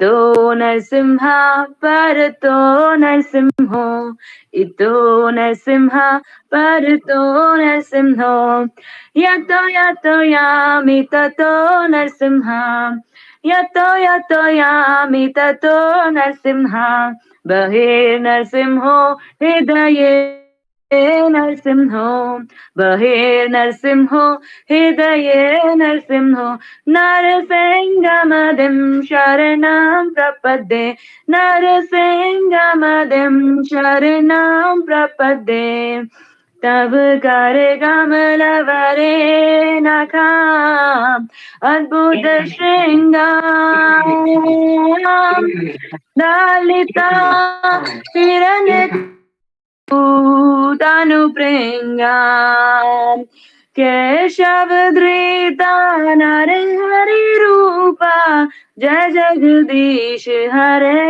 तो नरसिंह परतो नरसिंहो, इतो नरसिंह परतो नरसिंहो, यतो यतो यामि ततो नरसिंह, यतो यतो यामि ततो नरसिंह, बहिर्नरसिंहो हृदये नरसिंहो, बहिर्नरसिंहो हृदये नरसिंहो, नरसिंहमदिं शरणं प्रपद्ये, नरसिंहमदिं शरणं प्रपद्ये, तव कर कमलवरे नखाम् अद्भुत श्रृंगार, ललिता हिरण्यकूटानुप्रेङ्गाम्, केशवधृता नरहरि रूपा, जय जगदीश हरे,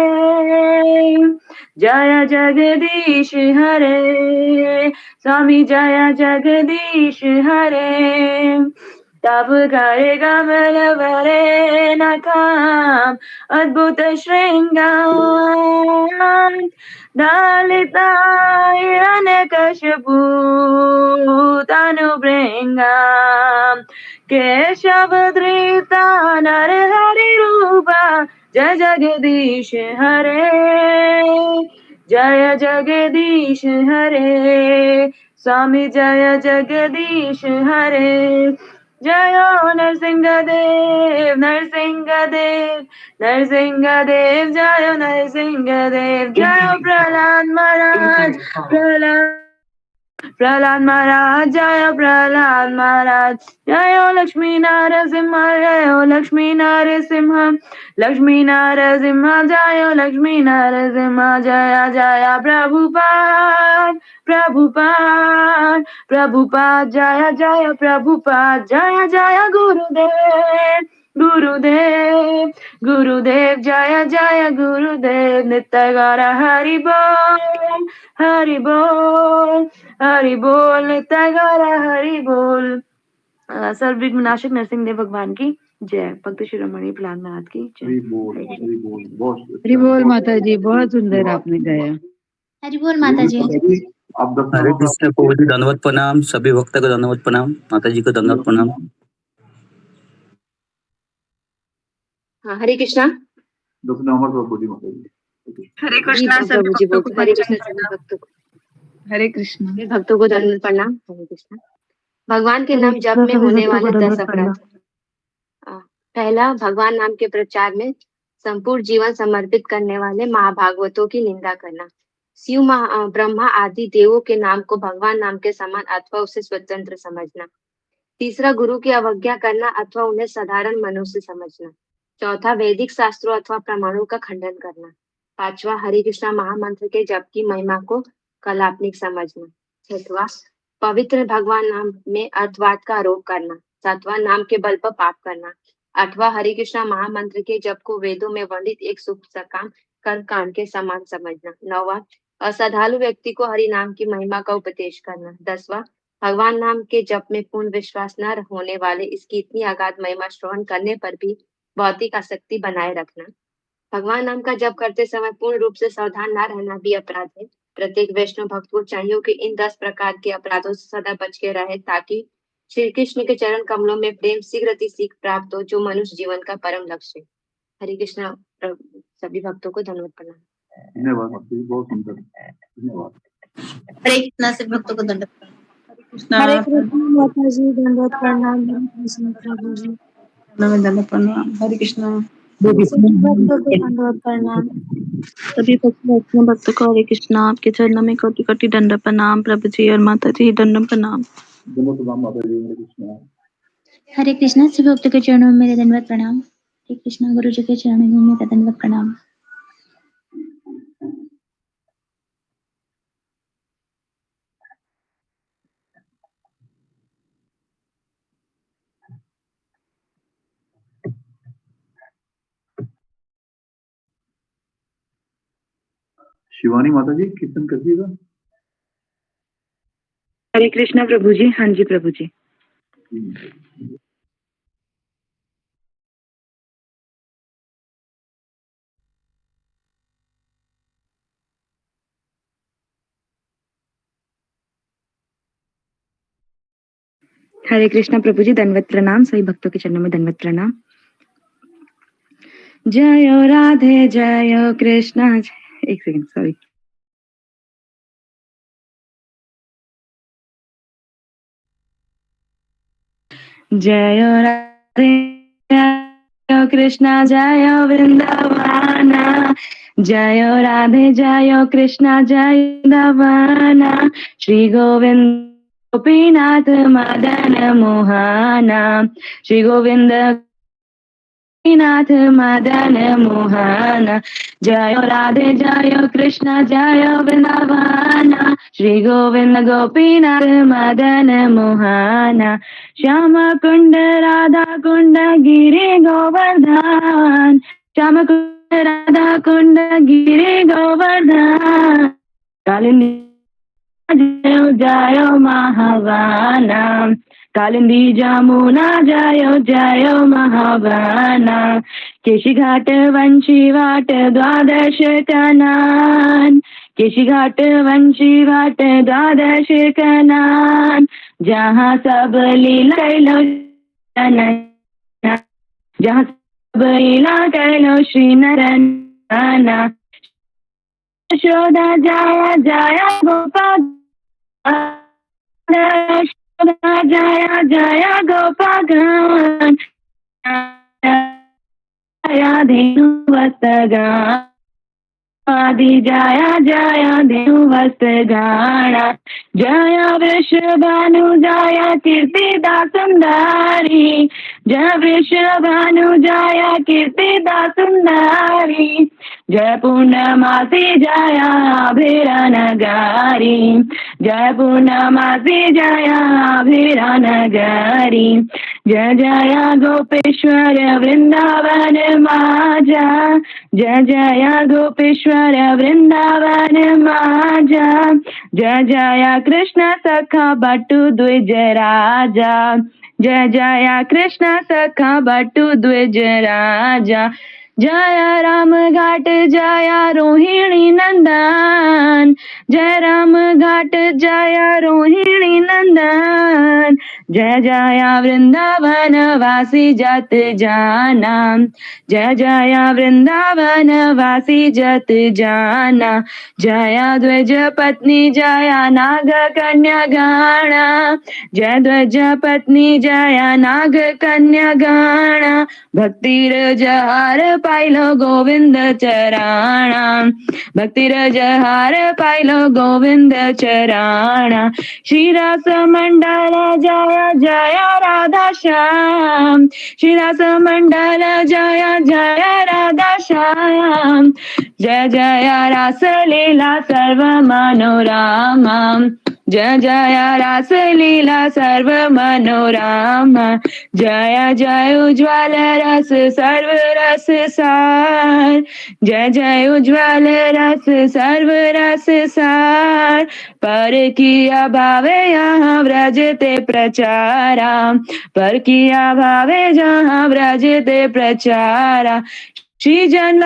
जय जगदीश हरे, स्वामी जय जगदीश हरे, तब करे कमल वरे नखाम अद्भुत श्रृंगार, ललिता हिरण्यकशिपु तनुभृङ्गाम्, केशवधृता नरहरि रूपा, जय जगदीश हरे, जय जगदीश हरे, स्वामी जय जगदीश हरे, जयो नरसिंहदेव नरसिंहदेव नरसिंहदेव, जयो नरसिंहदेव, जयो प्रहलाद महाराज प्रहलाद महाराज, जय प्रहलाद महाराज, जयो लक्ष्मी नरसिंह, जयो लक्ष्मी नरसिंह, लक्ष्मी नरसिंह, जयो लक्ष्मी नरसिंह, जय जय प्रभुपाद प्रभुपाद प्रभुपाद, जय जय प्रभुपाद, जय जय गुरुदेव गुरुदेव गुरुदेव, जय जय गुरुदेव, नित्य गौर हरि बोल हरि बोल हरि बोल, नित्य गौर हरि बोल। सर्वविघ्ननाशक नरसिंह भगवान की जय। भक्त शिरोमणि प्रहलाद महाराज की जय। हरि बोल हरि बोल माता जी, बहुत सुंदर आपने गाया। हरि बोल माता जी। आप हरे कृष्ण प्रभु जी, धन्यवाद प्रणाम। सभी भक्त को धन्यवाद प्रणाम। माता जी को धन्यवाद प्रणाम। हाँ, हरे कृष्णा। हरे कृष्णा प्रभु जी बोलते हरे कृष्णा सभी भक्तों को, हरे कृष्ण। भक्तों को धन्यवाद प्रणाम। हरे कृष्णा। भगवान के नाम जप में होने वाले 10 अपराध। पहला, भगवान नाम के प्रचार में संपूर्ण जीवन समर्पित करने वाले महाभागवतों की निंदा करना। शिव ब्रह्मा आदि देवों के नाम को भगवान नाम के समान अथवा उससे स्वतंत्र समझना। तीसरा, गुरु की अवज्ञा करना अथवा उन्हें साधारण मनुष्य समझना। चौथा, वैदिक शास्त्रों अथवा प्रमाणों का खंडन करना। पांचवा, हरे कृष्णा महामंत्र के जप की महिमा को काल्पनिक समझना। छठवां, पवित्र भगवान नाम में अर्थवाद का आरोप करना। सातवां, नाम के बल पर पाप करना। आठवां, हरे कृष्णा महामंत्र के जप को वेदों में वर्णित एक शुभ सकाम कर्म कांड के समान समझना। नौवां, अश्रद्धालु व्यक्ति को हरि नाम की महिमा का उपदेश करना। 10वां, भगवान नाम के जप में पूर्ण विश्वास न होने वाले इसकी इतनी अगाध महिमा श्रवण करने पर भी भौतिक आसक्ति बनाए रखना। भगवान नाम का जप करते समय पूर्ण रूप से सावधान न रहना भी अपराध है। प्रत्येक वैष्णव भक्त को चाहिए कि इन 10 प्रकार के अपराधों से सदा बच के रहे, ताकि श्री कृष्ण के चरण कमलों में प्रेम शीघ्र सीख प्राप्त हो, जो मनुष्य जीवन का परम लक्ष्य है। हरे कृष्णा। सभी भक्तों को धन्यवाद प्रणाम। धन्यवाद, बहुत सुंदर, धन्यवाद। हरे कृष्णा से भक्तों को धन्यवाद। हरे कृष्ण माता जी, दंडवत प्रणाम। हरे कृष्ण प्रभु जी, धन्यवाद प्रणाम। हरे कृष्ण। सभी भक्तों को दंडवत प्रणाम। सभी भक्त को हरे कृष्णा। आपके चरणों में कोटि कोटि दंड प्रणाम प्रभु जी और माता जी, दंड प्रणाम। माता जी, हरे कृष्णा। हरे कृष्णा से भक्त के चरणों में मेरे दंडवत प्रणाम। हरे कृष्णा। गुरु जी के चरणों में मेरा दंडवत प्रणाम। शिवानी माता जी, कीर्तन कर दीजिएगा। हरे कृष्णा प्रभु जी। हाँ जी प्रभु जी। हरे कृष्णा प्रभु जी, दंडवत प्रणाम। सभी भक्तों के चरणों में दंडवत प्रणाम। जय राधे जय कृष्णा। एक सेकंड, सॉरी। जय राधे जय कृष्णा जय वृंदावन। जय राधे जय कृष्णा जय वृंदावन। श्री गोविंद गोपीनाथ मदन मोहना। श्री गोविंद नाथ मदन मोहन। जय राधे जय कृष्ण जय वृंदावन। श्री गोविंद गोपीनाथ मदन मोहन। श्याम कुंड राधा कुंड गिरि गोवर्धन। श्याम कुंड राधा कुंड गिरि गोवर्धन। कालिंदी जय जय महावाना। कालिंदी जमुना जय जय महावाना। केशी घाट वंशी वाट द्वादश कनान। केशी घाट वंशी वाट द्वादश कनान। जहाँ सब लीला कैलो जहाँ सब लीला कैलो श्री नारायण। यशोदा जय जय गोपाल। यशोदा जय जय गोपाल। जय धेनुवस्तगान। आदि जय जय धेनुवस्तगान। जय वृषभानु जय कीर्तिदा सुंदरी। जय वृषभानु जय कीर्तिदा सुंदरी। जय पूर्णमासी जय अभिरानगारी। जय पूर्णमासी जय अभिरानगारी। जय जय गोपेश्वर वृंदावन माजा। जय जय गोपेश्वर वृंदावन माजा। जय जय कृष्ण सखा बटु द्विज राजा। जय जय कृष्ण सखा बटु द्विज राजा। जय राम घाट जय रोहिणी नंदन। जय राम घाट जय रोहिणी नंदन। जय जय वृंदावन वासी जत जाना। जय जय वृंदावन वासी जत जाना। जय द्विज पत्नी जय नाग कन्या गाना। जय द्विज पत्नी जय नाग कन्या गाना। भक्ति रजहार पाइलो गोविंद चराणा। भक्ति रजहार पाइलो गोविंद चराणा। श्री रस मंडल जय जय राधा श्याम। श्री रस मंडल जय जय राधा श्याम। जय जय रास लीला सर्व मनोरमा। जय जय रास लीला सर्व मनोरमा। जय जय उज्ज्वल रस सर्व रस सार। जय जय उज्ज्वल रस सर्व रस सार। पर किया भावे यहाँ व्रजते प्रचारा। पर किया भावे जहाँ व्रजते प्रचारा। श्री जन्म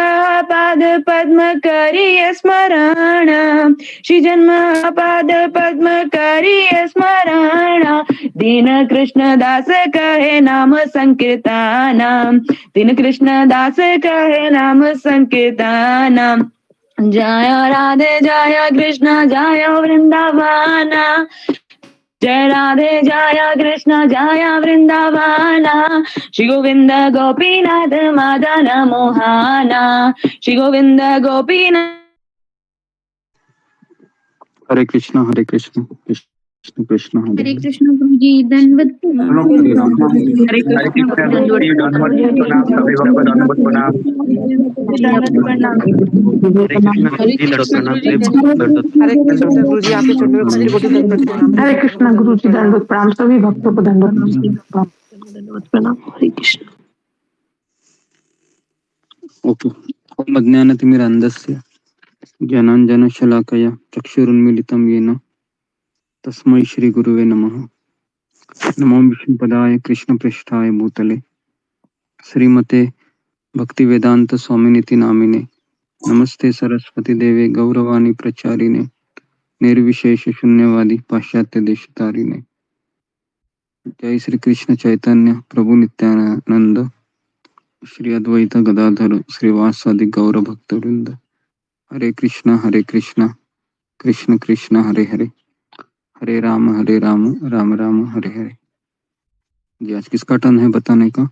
पाद पद्म करिय स्मरण। श्री जन्म पाद पद्म करिय स्मरण। दीन कृष्ण दास कहे नाम संकीर्तना। दीन कृष्ण दास कहे नाम संकीर्तना। जय राधे जय कृष्ण जय वृंदावन। जय राधे जय कृष्ण जय वृंदावन। श्री गोविंद गोपीनाथ मदन मोहना। श्री गोविंद गोपीनाथ। हरे कृष्णा कृष्ण कृष्ण हरे हरे कृष्ण प्रभु जी, दंडवत प्रणाम। हरे राम हरे हरे राम कृष्ण हरे प्रभु जी, कृष्ण दंडवत प्रणाम। सभी भक्तों को दंडवत प्रणाम। दंडवत प्रणाम। हरे कृष्ण हरे जी दंडवत कृष्ण प्रणाम प्रभु सभी जी, भक्तों को दंडवत हरे कृष्ण गुरु जी, आपके चरणों में कोटि कोटि दंडवत प्रणाम। हरे कृष्णा गुरु जी, दंडवत प्रणाम। सभी भक्तों को दंडवत प्रणाम। दंडवत प्रणाम। हरे कृष्ण। ओके। ओम अज्ञानतिमिरान्धस्य ज्ञानाञ्जनशलाकया चक्षुरुन्मीलितं येन तस्मै श्रीगुरुवे नमः। नमो विष्णुपदाय कृष्णपृष्ठाय भूतले श्रीमते भक्तिवेदांत स्वामिनिति नामिने। नमस्ते सरस्वती देवे गौरवाणी प्रचारिणे निर्विशेष शून्यवादी पाश्चात्य देशतारिणे। जय श्री कृष्ण चैतन्य प्रभु नित्यानंद श्री अद्वैत गदाधर श्रीवासादि गौर भक्तवृंद। हरे कृष्णा कृष्ण कृष्ण हरे हरे, हरे राम राम राम हरे हरे। जी आज किसका टर्न है बताने का?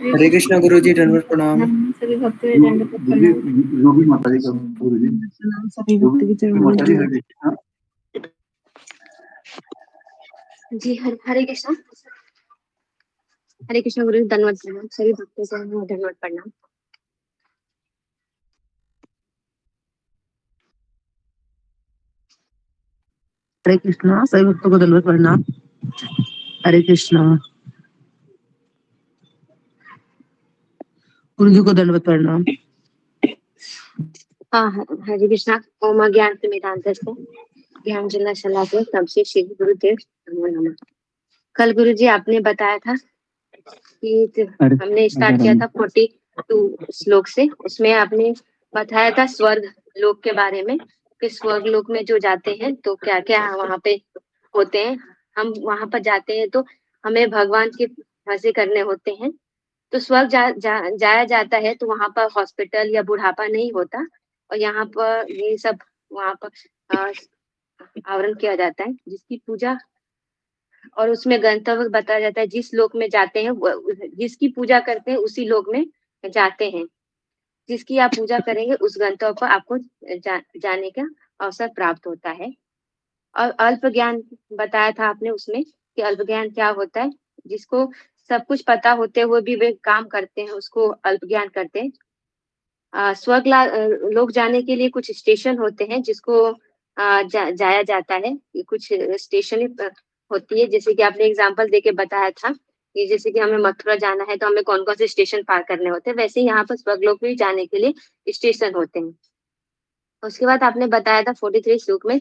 हरे कृष्णा गुरु जी, दंडवत प्रणाम। सभी भक्तों को दंडवत प्रणाम। योगी माता जी का गुरु जी, सभी भक्त के योगी चरणों माता जी में हरे कृष्णा। जी हरे कृष्णा। हरे कृष्णा गुरु जी, दंडवत प्रणाम। सभी भक्तों को दंडवत प्रणाम। हरे कृष्णा, सभी भक्तों को दंडवत प्रणाम। हरे कृष्णा, गुरु जी को दंडवत प्रणाम। हाँ हरे कृष्णा। ओम ज्ञान तिमिरांधस्य ज्ञानांजन शलाकया तमसे श्री गुरुदेव नमो नमः। कल गुरु जी आपने बताया था कि हमने स्टार्ट किया था 42 श्लोक से। उसमें आपने बताया था स्वर्ग लोक के बारे में कि स्वर्ग लोक में जो जाते हैं तो क्या क्या वहां पे होते हैं। हम वहां पर जाते हैं तो हमें भगवान के मजे करने होते हैं। तो स्वर्ग जाया जाता है तो वहां पर हॉस्पिटल या बुढ़ापा नहीं होता, और यहाँ पर ये सब वहां पर आवरण किया जाता है जिसकी पूजा, और उसमें गंतव्य बताया जाता है। जिस लोक में जाते हैं जिसकी पूजा करते हैं उसी लोक में जाते हैं। जिसकी आप पूजा करेंगे उस गंतव्य पर आपको जाने का अवसर प्राप्त होता है। और अल्प ज्ञान बताया था आपने उसमें कि अल्प ज्ञान क्या होता है। जिसको सब कुछ पता होते हुए भी वे काम करते हैं उसको अल्प ज्ञान करते हैं। स्वर्ग लोग जाने के लिए कुछ स्टेशन होते हैं जिसको जाया जाता है। ये कुछ स्टेशन होती है, जैसे कि आपने एग्जांपल देके बताया था कि जैसे कि हमें मथुरा जाना है तो हमें कौन कौन से स्टेशन पार करने होते हैं, वैसे ही यहाँ पर स्वर्ग लोग भी जाने के लिए स्टेशन होते हैं। उसके बाद आपने बताया था 43 श्लोक में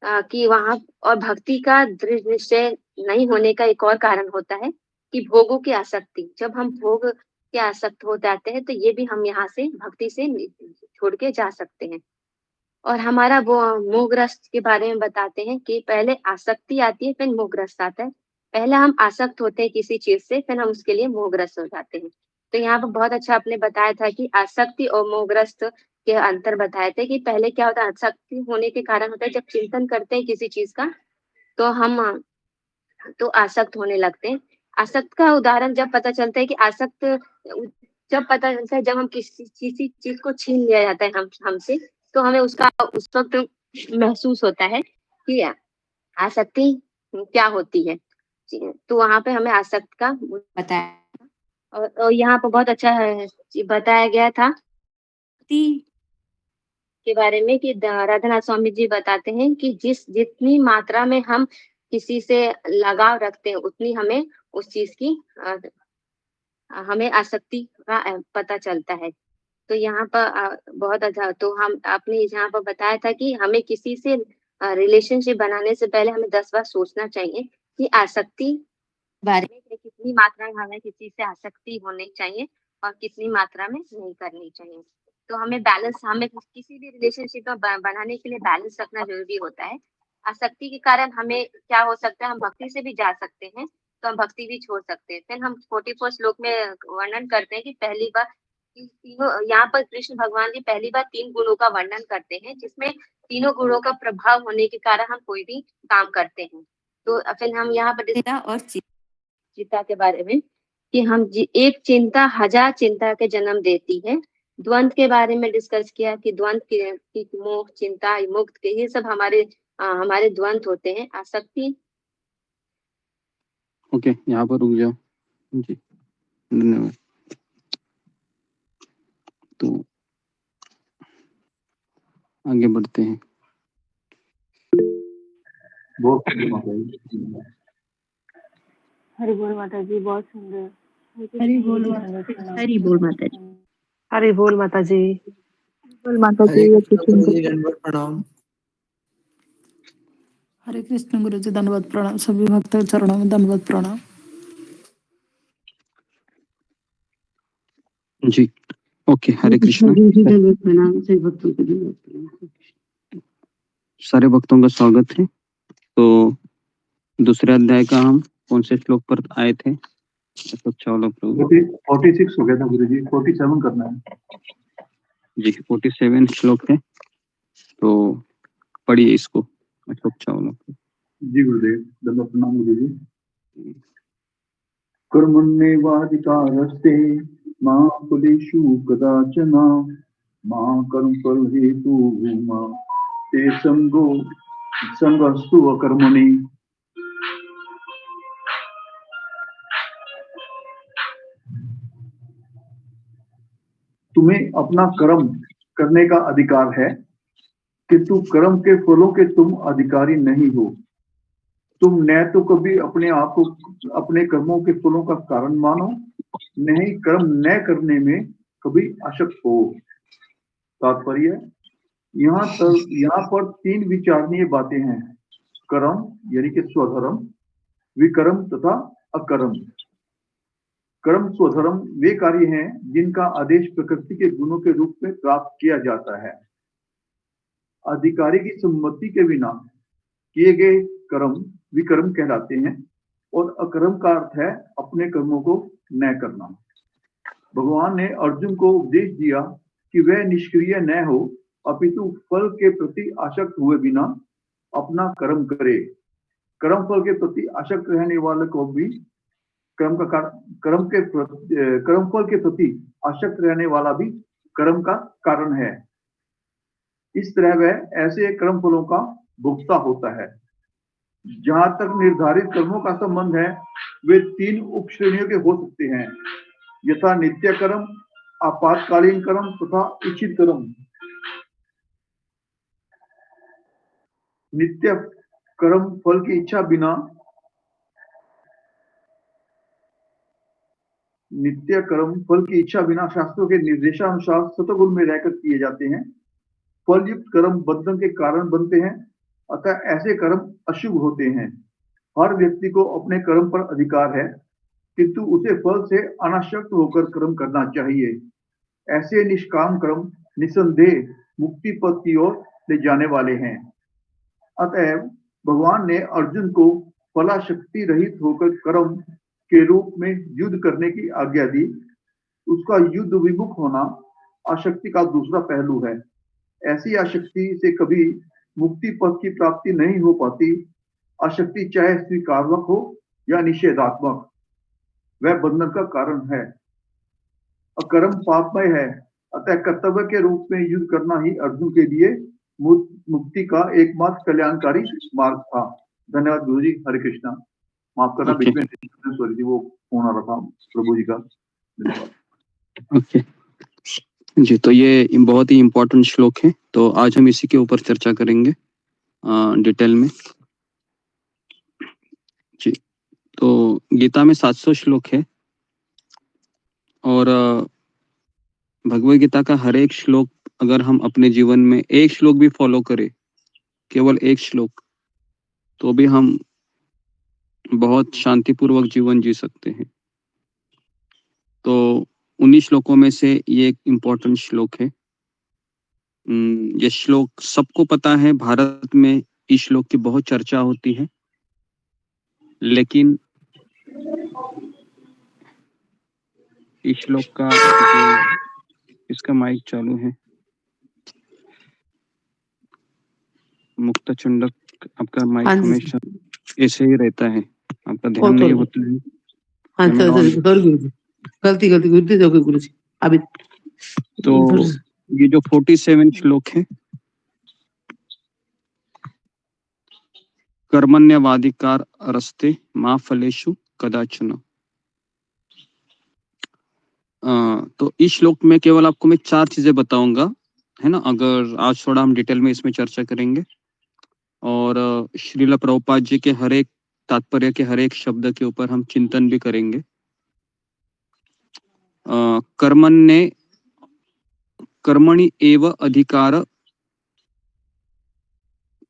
कि वहां और भक्ति का दृढ़ निश्चय नहीं होने का एक और कारण होता है कि भोगों की आसक्ति। जब हम भोग के आसक्त हो जाते हैं तो ये भी हम यहाँ से भक्ति से छोड़ के जा सकते हैं। और हमारा वो मोहग्रस्त के बारे में बताते हैं कि पहले आसक्ति आती है फिर मोहग्रस्त आता है। पहले हम आसक्त होते हैं किसी चीज से, फिर हम उसके लिए मोहग्रस्त हो जाते हैं। तो यहाँ पर बहुत अच्छा आपने बताया था कि आसक्ति और मोहग्रस्त के अंतर बताए थे कि पहले क्या होता है, आसक्ति होने के कारण होता है जब चिंतन करते हैं किसी चीज का तो हम तो आसक्त होने लगते हैं। आसक्त का उदाहरण जब पता चलता है कि आसक्त जब पता चलता है जब हम किसी चीज को छीन लिया जाता है हमसे, तो हमें उसका उस वक्त महसूस होता है कि आसक्ति क्या होती है। तो वहां पे हमें आसक्त का बताया, और यहाँ पर बहुत अच्छा बताया गया था के बारे में कि राधानाथ स्वामी जी बताते हैं कि जितनी मात्रा में हम किसी से लगाव रखते हैं उतनी हमें उस चीज की हमें आसक्ति का पता चलता है। तो यहाँ पर बहुत अच्छा, तो हम आपने यहाँ पर बताया था कि हमें किसी से रिलेशनशिप बनाने से पहले हमें 10 बार सोचना चाहिए कि आसक्ति बारे में कि कितनी मात्रा में हमें किसी से आसक्ति होनी चाहिए और कितनी मात्रा में नहीं करनी चाहिए। तो हमें बैलेंस, हमें किसी भी रिलेशनशिप में बनाने के लिए बैलेंस रखना जरूरी होता है। आसक्ति के कारण हमें क्या हो सकता है, हम भक्ति से भी जा सकते हैं तो हम भक्ति भी छोड़ सकते हैं। फिर हम 44 श्लोक में वर्णन करते हैं कि पहली बार तीनों, यहाँ पर कृष्ण भगवान जी पहली बार 3 गुणों का वर्णन करते हैं जिसमें तीनों गुणों का प्रभाव होने के कारण हम कोई भी काम करते हैं। तो फिर हम यहाँ पर चिंता और चिंता के बारे में कि हम एक चिंता 1000 चिंता के जन्म देती है। द्वंद के बारे में डिस्कस किया कि द्वंद की मोह, चिंता, मुक्त के ये सब हमारे द्वंद होते हैं। आसक्ति ओके, यहाँ पर रुक जाओ जी, धन्यवाद। तो आगे बढ़ते हैं। बहुत सुंदर माता जी। हरि बोल माता जी, बहुत सुंदर। हरि बोल माता जी। हरि बोल माता जी। बोल माता हरे जी, कृष्णा गुरु जी, दंडवत प्रणाम। हरे कृष्ण गुरु जी, दंडवत प्रणाम। सभी भक्त चरणों में दंडवत प्रणाम। जी ओके, हरे कृष्णा। गुरु जी दंडवत प्रणाम। सभी भक्तों को दंडवत प्रणाम। सारे भक्तों का स्वागत है। तो दूसरे अध्याय का हम कौन से श्लोक पर आए थे? अशोक चावला प्रभु 46 हो गया था गुरु जी, 47 करना है जी। 47 श्लोक है, तो पढ़िए इसको अशोक चावला जी। गुरुदेव दंडवत प्रणाम गुरु जी। कर्मण्येवाधिकारस्ते मा फलेषु कदाचन मा कर्मफल हेतुः मा ते संगस्तु अकर्मणि। तुम्हें अपना कर्म करने का अधिकार है, किंतु कर्म के फलों के तुम अधिकारी नहीं हो। तुम न तो कभी अपने आप को अपने कर्मों के फलों का कारण मानो, न ही कर्म न करने में कभी आसक्त हो। तात्पर्य यहाँ पर 3 विचारणीय बातें हैं: कर्म यानी कि स्वधर्म, विकर्म तथा अकर्म। कर्म स्वधर्म वे कार्य हैं जिनका आदेश प्रकृति के गुणों के रूप में प्राप्त किया जाता है। अधिकारी की सम्मति के बिना किए गए कर्म विकर्म कहलाते हैं, और अकर्म का अर्थ है अपने कर्मों को न करना। भगवान ने अर्जुन को उपदेश दिया कि वह निष्क्रिय न हो, अपितु फल के प्रति आसक्त हुए बिना अपना कर्म करे। कर्म फल के प्रति आसक्त रहने वाले को भी कर्म फल के प्रति आसक्त रहने वाला भी कर्म का कारण है। इस तरह वह ऐसे कर्म फलों का भोक्ता होता है। जहां तक निर्धारित कर्मों का संबंध है, वे 3 उप श्रेणियों के हो सकते हैं, यथा नित्य कर्म, आपातकालीन कर्म तथा इच्छित कर्म। नित्य कर्म फल की इच्छा बिना शास्त्रों के निर्देशानुसार सतगुण में रहकर किए जाते हैं। फल युक्त कर्म बंधन के कारण बनते हैं, अतः ऐसे कर्म अशुभ होते हैं। हर व्यक्ति को अपने कर्म पर अधिकार है, किंतु उसे फल से अनासक्त होकर कर्म करना चाहिए। ऐसे निष्काम कर्म निसंदेह मुक्ति पथ की ओर ले जाने वाले हैं। अतएव भगवान ने अर्जुन को फलाशक्ति रहित होकर कर्म के रूप में युद्ध करने की आज्ञा दी। उसका युद्ध विमुख होना आसक्ति का दूसरा पहलू है। ऐसी आसक्ति से कभी मुक्ति पथ की प्राप्ति नहीं हो पाती। आसक्ति चाहे स्वीकारक हो या निषेधात्मक, वह बंधन का कारण है। अकर्म पापमय है, अतः कर्तव्य के रूप में युद्ध करना ही अर्जुन के लिए मुक्ति का एकमात्र कल्याणकारी मार्ग था। धन्यवाद गुरु जी। हरे कृष्णा। माफ करना, बीच में सॉरी जी, वो फोन आ रहा था प्रभु जी का। धन्यवाद। ओके जी, तो ये बहुत ही इम्पोर्टेंट श्लोक है, तो आज हम इसी के ऊपर चर्चा करेंगे डिटेल में जी। तो गीता में 700 श्लोक है, और भगवद गीता का हर एक श्लोक अगर हम अपने जीवन में एक श्लोक भी फॉलो करें, केवल एक श्लोक, तो भी हम बहुत शांतिपूर्वक जीवन जी सकते हैं। तो उन्हीं श्लोकों में से ये एक इम्पोर्टेंट श्लोक है। ये श्लोक सबको पता है, भारत में इस श्लोक की बहुत चर्चा होती है, लेकिन इस श्लोक का इसका माइक चालू है। मुक्त चुंडक, आपका माइक हमेशा ऐसे ही रहता है, आपका ध्यान नहीं होता है। गलती गुरु जी। अभी तो ये जो 47 श्लोक है, कर्मण्यवाधिकार रस्ते मा फलेषु कदाचन। तो इस श्लोक में केवल आपको मैं 4 चीजें बताऊंगा, है ना। अगर आज थोड़ा हम डिटेल में इसमें चर्चा करेंगे, और श्रील प्रभुपाद जी के हर एक तात्पर्य के हर एक शब्द के ऊपर हम चिंतन भी करेंगे। कर्मणि एव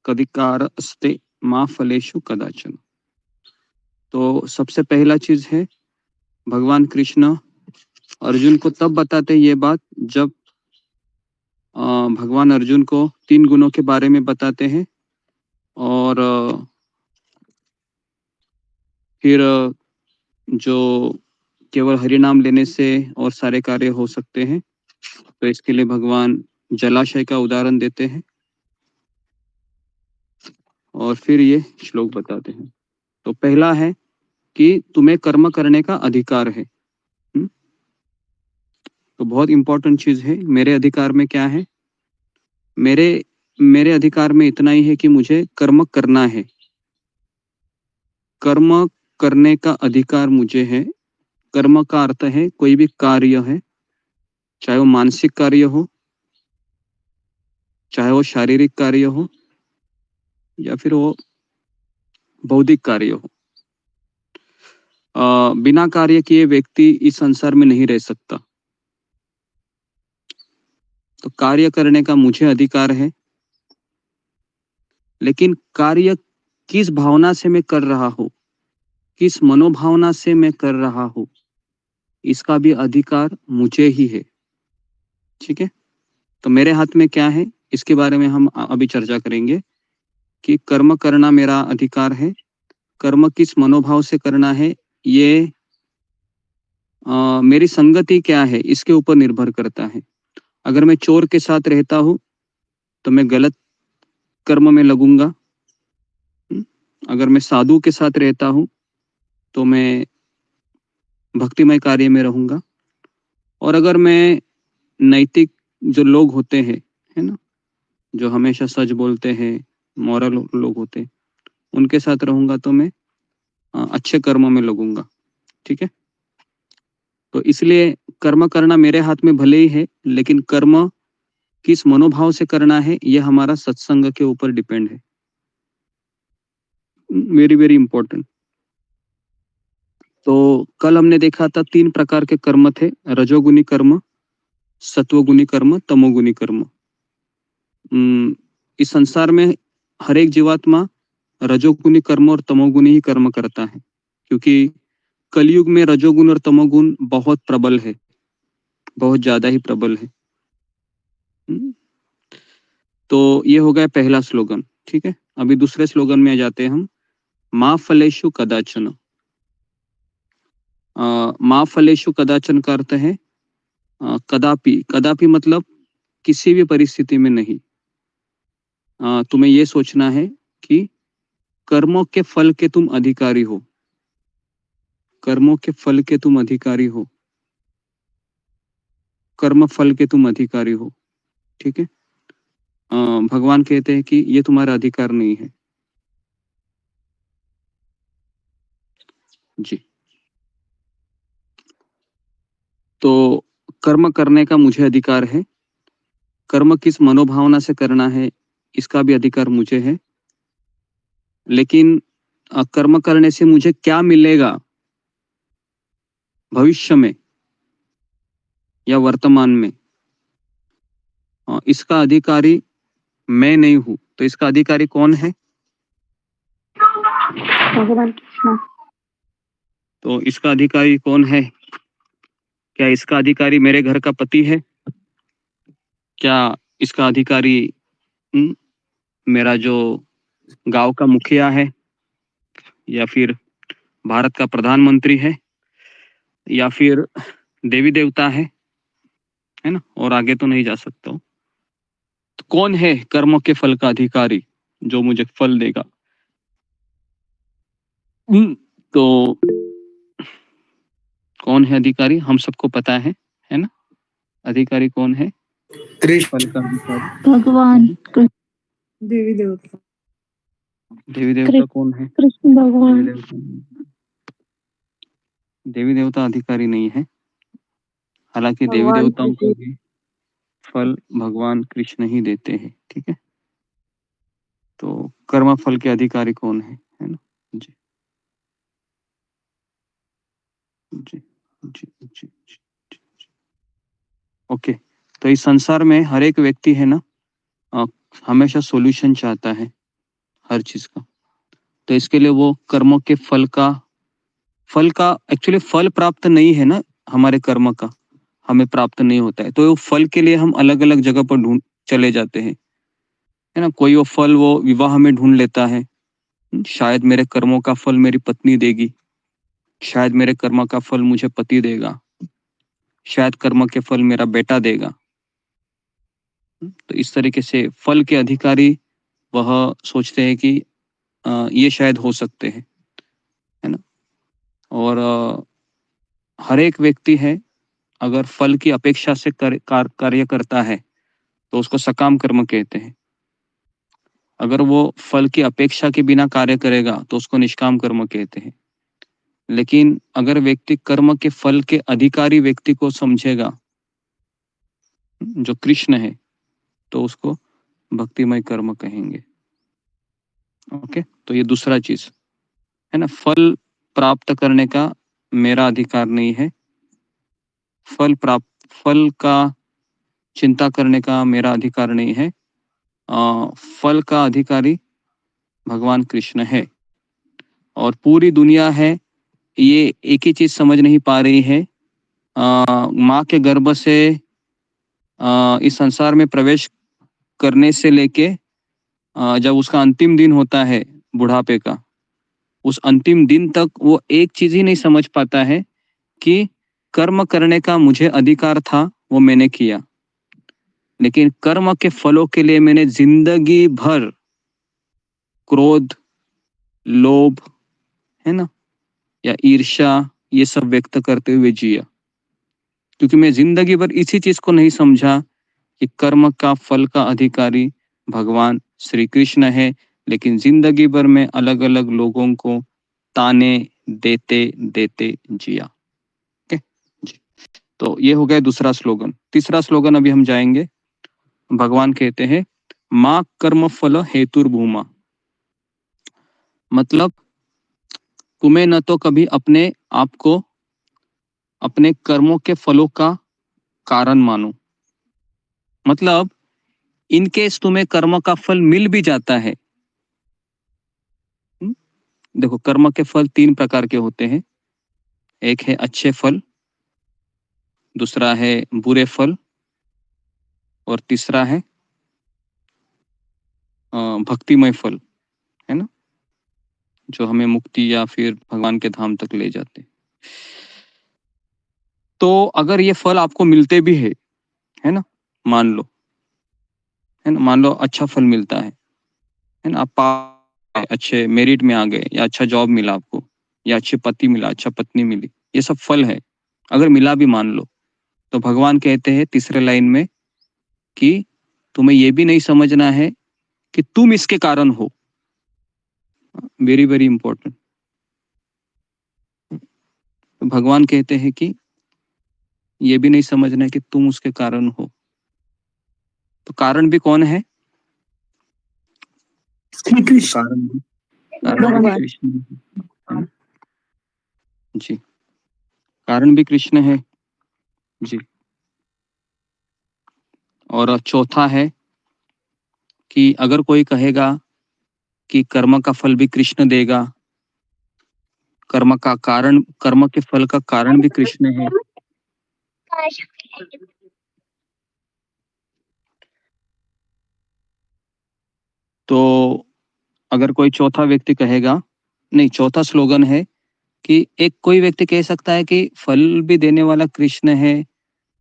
अधिकारस्ते मा फलेषु कदाचन। तो सबसे पहला चीज है, भगवान कृष्ण अर्जुन को तब बताते ये बात जब भगवान अर्जुन को 3 गुणों के बारे में बताते हैं, और फिर जो केवल हरि नाम लेने से और सारे कार्य हो सकते हैं, तो इसके लिए भगवान जलाशय का उदाहरण देते हैं और फिर ये श्लोक बताते हैं। तो पहला है कि तुम्हें कर्म करने का अधिकार है। तो बहुत इंपॉर्टेंट चीज है। मेरे अधिकार में क्या है? मेरे अधिकार में इतना ही है कि मुझे कर्म करना है। कर्म करने का अधिकार मुझे है। कर्म का अर्थ है कोई भी कार्य है, चाहे वो मानसिक कार्य हो, चाहे वो शारीरिक कार्य हो, या फिर वो बौद्धिक कार्य हो। बिना कार्य किए व्यक्ति इस संसार में नहीं रह सकता। तो कार्य करने का मुझे अधिकार है, लेकिन कार्य किस भावना से मैं कर रहा हूं, किस मनोभावना से मैं कर रहा हूं, इसका भी अधिकार मुझे ही है। ठीक है? तो मेरे हाथ में क्या है, इसके बारे में हम अभी चर्चा करेंगे कि कर्म करना मेरा अधिकार है। कर्म किस मनोभाव से करना है, ये मेरी संगति क्या है, इसके ऊपर निर्भर करता है। अगर मैं चोर के साथ रहता हूं तो मैं गलत कर्म में लगूंगा। अगर मैं साधु के साथ रहता हूं तो मैं भक्तिमय कार्य में रहूंगा। और अगर मैं नैतिक जो लोग होते हैं, है ना, जो हमेशा सच बोलते हैं, मॉरल लोग होते हैं, उनके साथ रहूंगा तो मैं अच्छे कर्म में लगूंगा। ठीक है? तो इसलिए कर्म करना मेरे हाथ में भले ही है, लेकिन कर्म किस मनोभाव से करना है ये हमारा सत्संग के ऊपर डिपेंड है। Very very important. तो कल हमने देखा था 3 प्रकार के कर्म थे, रजोगुनी कर्म, सत्वगुनी कर्म, तमोगुनी कर्म। इस संसार में हर एक जीवात्मा रजोगुनी कर्म और तमोगुनी ही कर्म करता है, क्योंकि कलयुग में रजोगुण और तमोगुण बहुत प्रबल है, बहुत ज्यादा ही प्रबल है। तो ये हो गया पहला स्लोगन। ठीक है? अभी दूसरे स्लोगन में आ जाते हैं हम। मा फलेषु कदाचन। मा फलेषु कदाचन का अर्थ है कदापि। कदापि मतलब किसी भी परिस्थिति में नहीं। तुम्हें ये सोचना है कि कर्मों के फल के तुम अधिकारी हो। कर्मों के फल के तुम अधिकारी हो। कर्म फल के तुम अधिकारी हो। ठीक है? भगवान कहते हैं कि ये तुम्हारा अधिकार नहीं है। जी। तो कर्म करने का मुझे अधिकार है। कर्म किस मनोभावना से करना है, इसका भी अधिकार मुझे है। लेकिन कर्म करने से मुझे क्या मिलेगा भविष्य में या वर्तमान में, इसका अधिकारी मैं नहीं हूं। तो इसका अधिकारी कौन है? भगवान कृष्ण। तो इसका अधिकारी कौन है? क्या इसका अधिकारी मेरे घर का पति है? क्या इसका अधिकारी मेरा जो गांव का मुखिया है, या फिर भारत का प्रधानमंत्री है, या फिर देवी देवता है ना? और आगे तो नहीं जा सकता हूं। तो कौन है कर्मों के फल का अधिकारी जो मुझे फल देगा? तो कौन है अधिकारी? हम सबको पता है ना? अधिकारी कौन है फल का अधिकारी? भगवान देवी देवता। देवी देवता कौन है? कृष्ण भगवान। देवी देवता अधिकारी नहीं है। हालांकि देवी देवताओं को भी फल भगवान कृष्ण ही देते हैं। ठीक है? तो कर्म फल के अधिकारी कौन है ना? जी जी जी जी जी, जी। ओके। तो इस संसार में हर एक व्यक्ति है ना, हमेशा सॉल्यूशन चाहता है हर चीज का। तो इसके लिए वो कर्मों के फल का एक्चुअली फल प्राप्त नहीं है ना, हमारे कर्म का हमें प्राप्त नहीं होता है। तो वो फल के लिए हम अलग अलग जगह पर चले जाते हैं। है ना। कोई वो फल वो विवाह में ढूंढ लेता है, शायद मेरे कर्मों का फल मेरी पत्नी देगी, शायद मेरे कर्म का फल मुझे पति देगा, शायद कर्म के फल मेरा बेटा देगा। तो इस तरीके से फल के अधिकारी वह सोचते हैं कि ये शायद हो सकते हैं, है ना। और हर एक व्यक्ति है अगर फल की अपेक्षा से कार्य करता है तो उसको सकाम कर्म कहते हैं। अगर वो फल की अपेक्षा के बिना कार्य करेगा तो उसको निष्काम कर्म कहते हैं। लेकिन अगर व्यक्ति कर्म के फल के अधिकारी व्यक्ति को समझेगा, जो कृष्ण है, तो उसको भक्तिमय कर्म कहेंगे। ओके, तो ये दूसरा चीज है ना। फल प्राप्त करने का मेरा अधिकार नहीं है, फल का चिंता करने का मेरा अधिकार नहीं है। फल का अधिकारी भगवान कृष्ण है। और पूरी दुनिया है ये एक ही चीज समझ नहीं पा रही है। माँ के गर्भ से इस संसार में प्रवेश करने से लेके जब उसका अंतिम दिन होता है बुढ़ापे का, उस अंतिम दिन तक वो एक चीज ही नहीं समझ पाता है कि कर्म करने का मुझे अधिकार था, वो मैंने किया, लेकिन कर्म के फलों के लिए मैंने जिंदगी भर क्रोध, लोभ, है ना, या ईर्ष्या, ये सब व्यक्त करते हुए जिया। क्योंकि मैं जिंदगी भर इसी चीज को नहीं समझा कि कर्म का फल का अधिकारी भगवान श्री कृष्ण है, लेकिन जिंदगी भर में अलग अलग लोगों को ताने देते देते जिया। ओके जी, तो ये हो गया दूसरा स्लोगन। तीसरा स्लोगन अभी हम जाएंगे। भगवान कहते हैं माँ कर्म फल हेतुर्भूमा, मतलब तुम्हें न तो कभी अपने आप को अपने कर्मों के फलों का कारण मानो, मतलब इनकेस तुम्हें कर्म का फल मिल भी जाता है। देखो, कर्म के फल 3 प्रकार के होते हैं। एक है अच्छे फल, दूसरा है बुरे फल, और तीसरा है भक्तिमय फल, है ना, जो हमें मुक्ति या फिर भगवान के धाम तक ले जाते। तो अगर ये फल आपको मिलते भी है ना, मान लो, है ना, मान लो अच्छा फल मिलता है ना, आप अच्छे मेरिट में आ गए, या अच्छा जॉब मिला आपको, या अच्छे पति मिला, अच्छा पत्नी मिली, ये सब फल है। अगर मिला भी मान लो, तो भगवान कहते हैं तीसरे लाइन में कि तुम्हें ये भी नहीं समझना है कि तुम इसके कारण हो। Very very important. भगवान कहते हैं कि ये भी नहीं समझना है कि तुम उसके कारण हो। तो कारण भी कौन है? श्री कृष्ण। कारण भी कृष्ण है जी, कारण भी कृष्ण है जी। और चौथा है कि अगर कोई कहेगा कि कर्म का फल भी कृष्ण देगा, कर्म के फल का कारण भी कृष्ण है, तो अगर कोई चौथा व्यक्ति कहेगा, नहीं, चौथा स्लोगन है कि एक कोई व्यक्ति कह सकता है कि फल भी देने वाला कृष्ण है,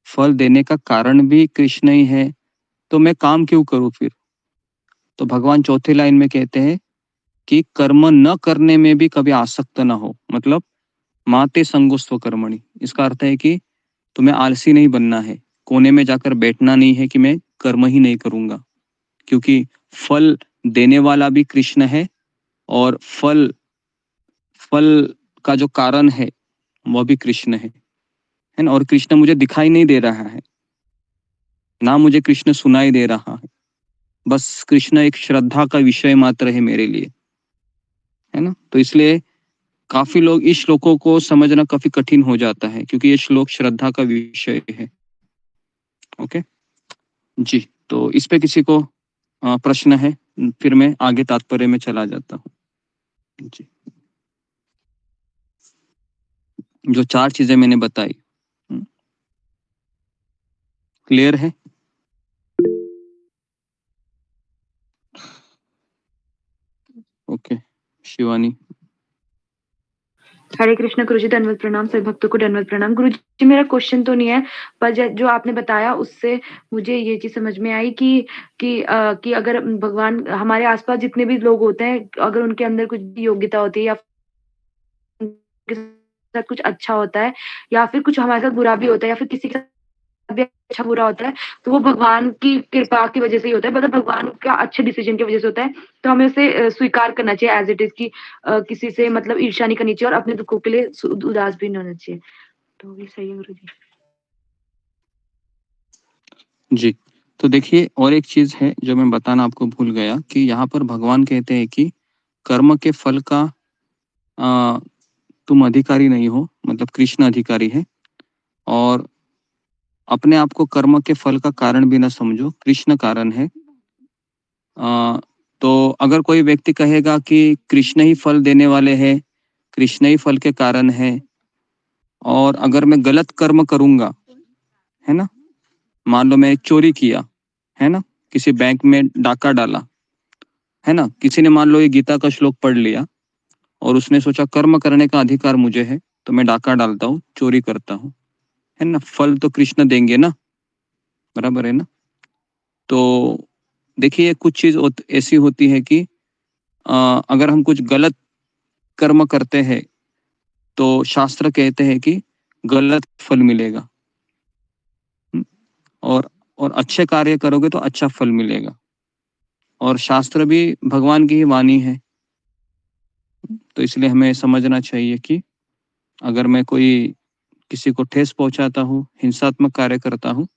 फल देने का कारण भी कृष्ण ही है, तो मैं काम क्यों करूं फिर? तो भगवान चौथी लाइन में कहते हैं कि कर्म न करने में भी कभी आसक्त ना हो, मतलब माते संगोस्त्व कर्मणि। इसका अर्थ है कि तुम्हें आलसी नहीं बनना है, कोने में जाकर बैठना नहीं है कि मैं कर्म ही नहीं करूंगा, क्योंकि फल देने वाला भी कृष्ण है, और फल का जो कारण है वह भी कृष्ण है ना। और कृष्ण मुझे दिखाई नहीं दे रहा है, ना मुझे कृष्ण सुनाई दे रहा है, बस कृष्ण एक श्रद्धा का विषय मात्र है मेरे लिए, है ना। तो इसलिए काफी लोग इस श्लोकों को समझना काफी कठिन हो जाता है, क्योंकि ये श्लोक श्रद्धा का विषय है। ओके जी, तो इस पे किसी को प्रश्न है? फिर मैं आगे तात्पर्य में चला जाता हूँ जी। जो 4 चीजें मैंने बताई, क्लियर है? ओके, शिवानी। हरे कृष्ण गुरुजी, धन्यवाद प्रणाम। सभी भक्तों को धन्यवाद प्रणाम। गुरुजी, मेरा क्वेश्चन तो नहीं है, पर जो आपने बताया उससे मुझे ये चीज समझ में आई कि अगर भगवान हमारे आसपास जितने भी लोग होते हैं, अगर उनके अंदर कुछ भी योग्यता होती है या उनके साथ कुछ अच्छा होता है या फिर कुछ हमारे साथ बुरा भी होता है या फिर किसी के साथ भी अच्छा बुरा होता है, तो वो भगवान की कृपा की वजह से ही होता है, मतलब भगवान का अच्छे डिसीजन की वजह से होता है। तो हमें उसे स्वीकार करना चाहिए एज इट इज, कि किसी से मतलब ईर्ष्या नहीं करनी चाहिए और अपने दुखों के लिए उदास भी नहीं होना चाहिए। तो ये सही है गुरु जी। जी, तो देखिए और एक चीज है जो मैं बताना आपको भूल गया कि यहाँ पर भगवान कहते हैं कि कर्म के फल का तुम अधिकारी नहीं हो, मतलब कृष्ण अधिकारी है, और अपने आप को कर्म के फल का कारण भी ना समझो, कृष्ण कारण है। तो अगर कोई व्यक्ति कहेगा कि कृष्ण ही फल देने वाले हैं, कृष्ण ही फल के कारण है, और अगर मैं गलत कर्म करूंगा, है ना, मान लो मैं चोरी किया, है ना, किसी बैंक में डाका डाला, है ना, किसी ने मान लो ये गीता का श्लोक पढ़ लिया और उसने सोचा कर्म करने का अधिकार मुझे है, तो मैं डाका डालता हूँ, चोरी करता हूँ, है ना, फल तो कृष्ण देंगे ना, बराबर है ना। तो देखिए कुछ चीज ऐसी होती है कि अगर हम कुछ गलत कर्म करते हैं तो शास्त्र कहते हैं कि गलत फल मिलेगा, और अच्छे कार्य करोगे तो अच्छा फल मिलेगा, और शास्त्र भी भगवान की ही वाणी है। तो इसलिए हमें समझना चाहिए कि अगर मैं कोई किसी को ठेस पहुंचाता हूँ, हिंसात्मक कार्य करता हूँ,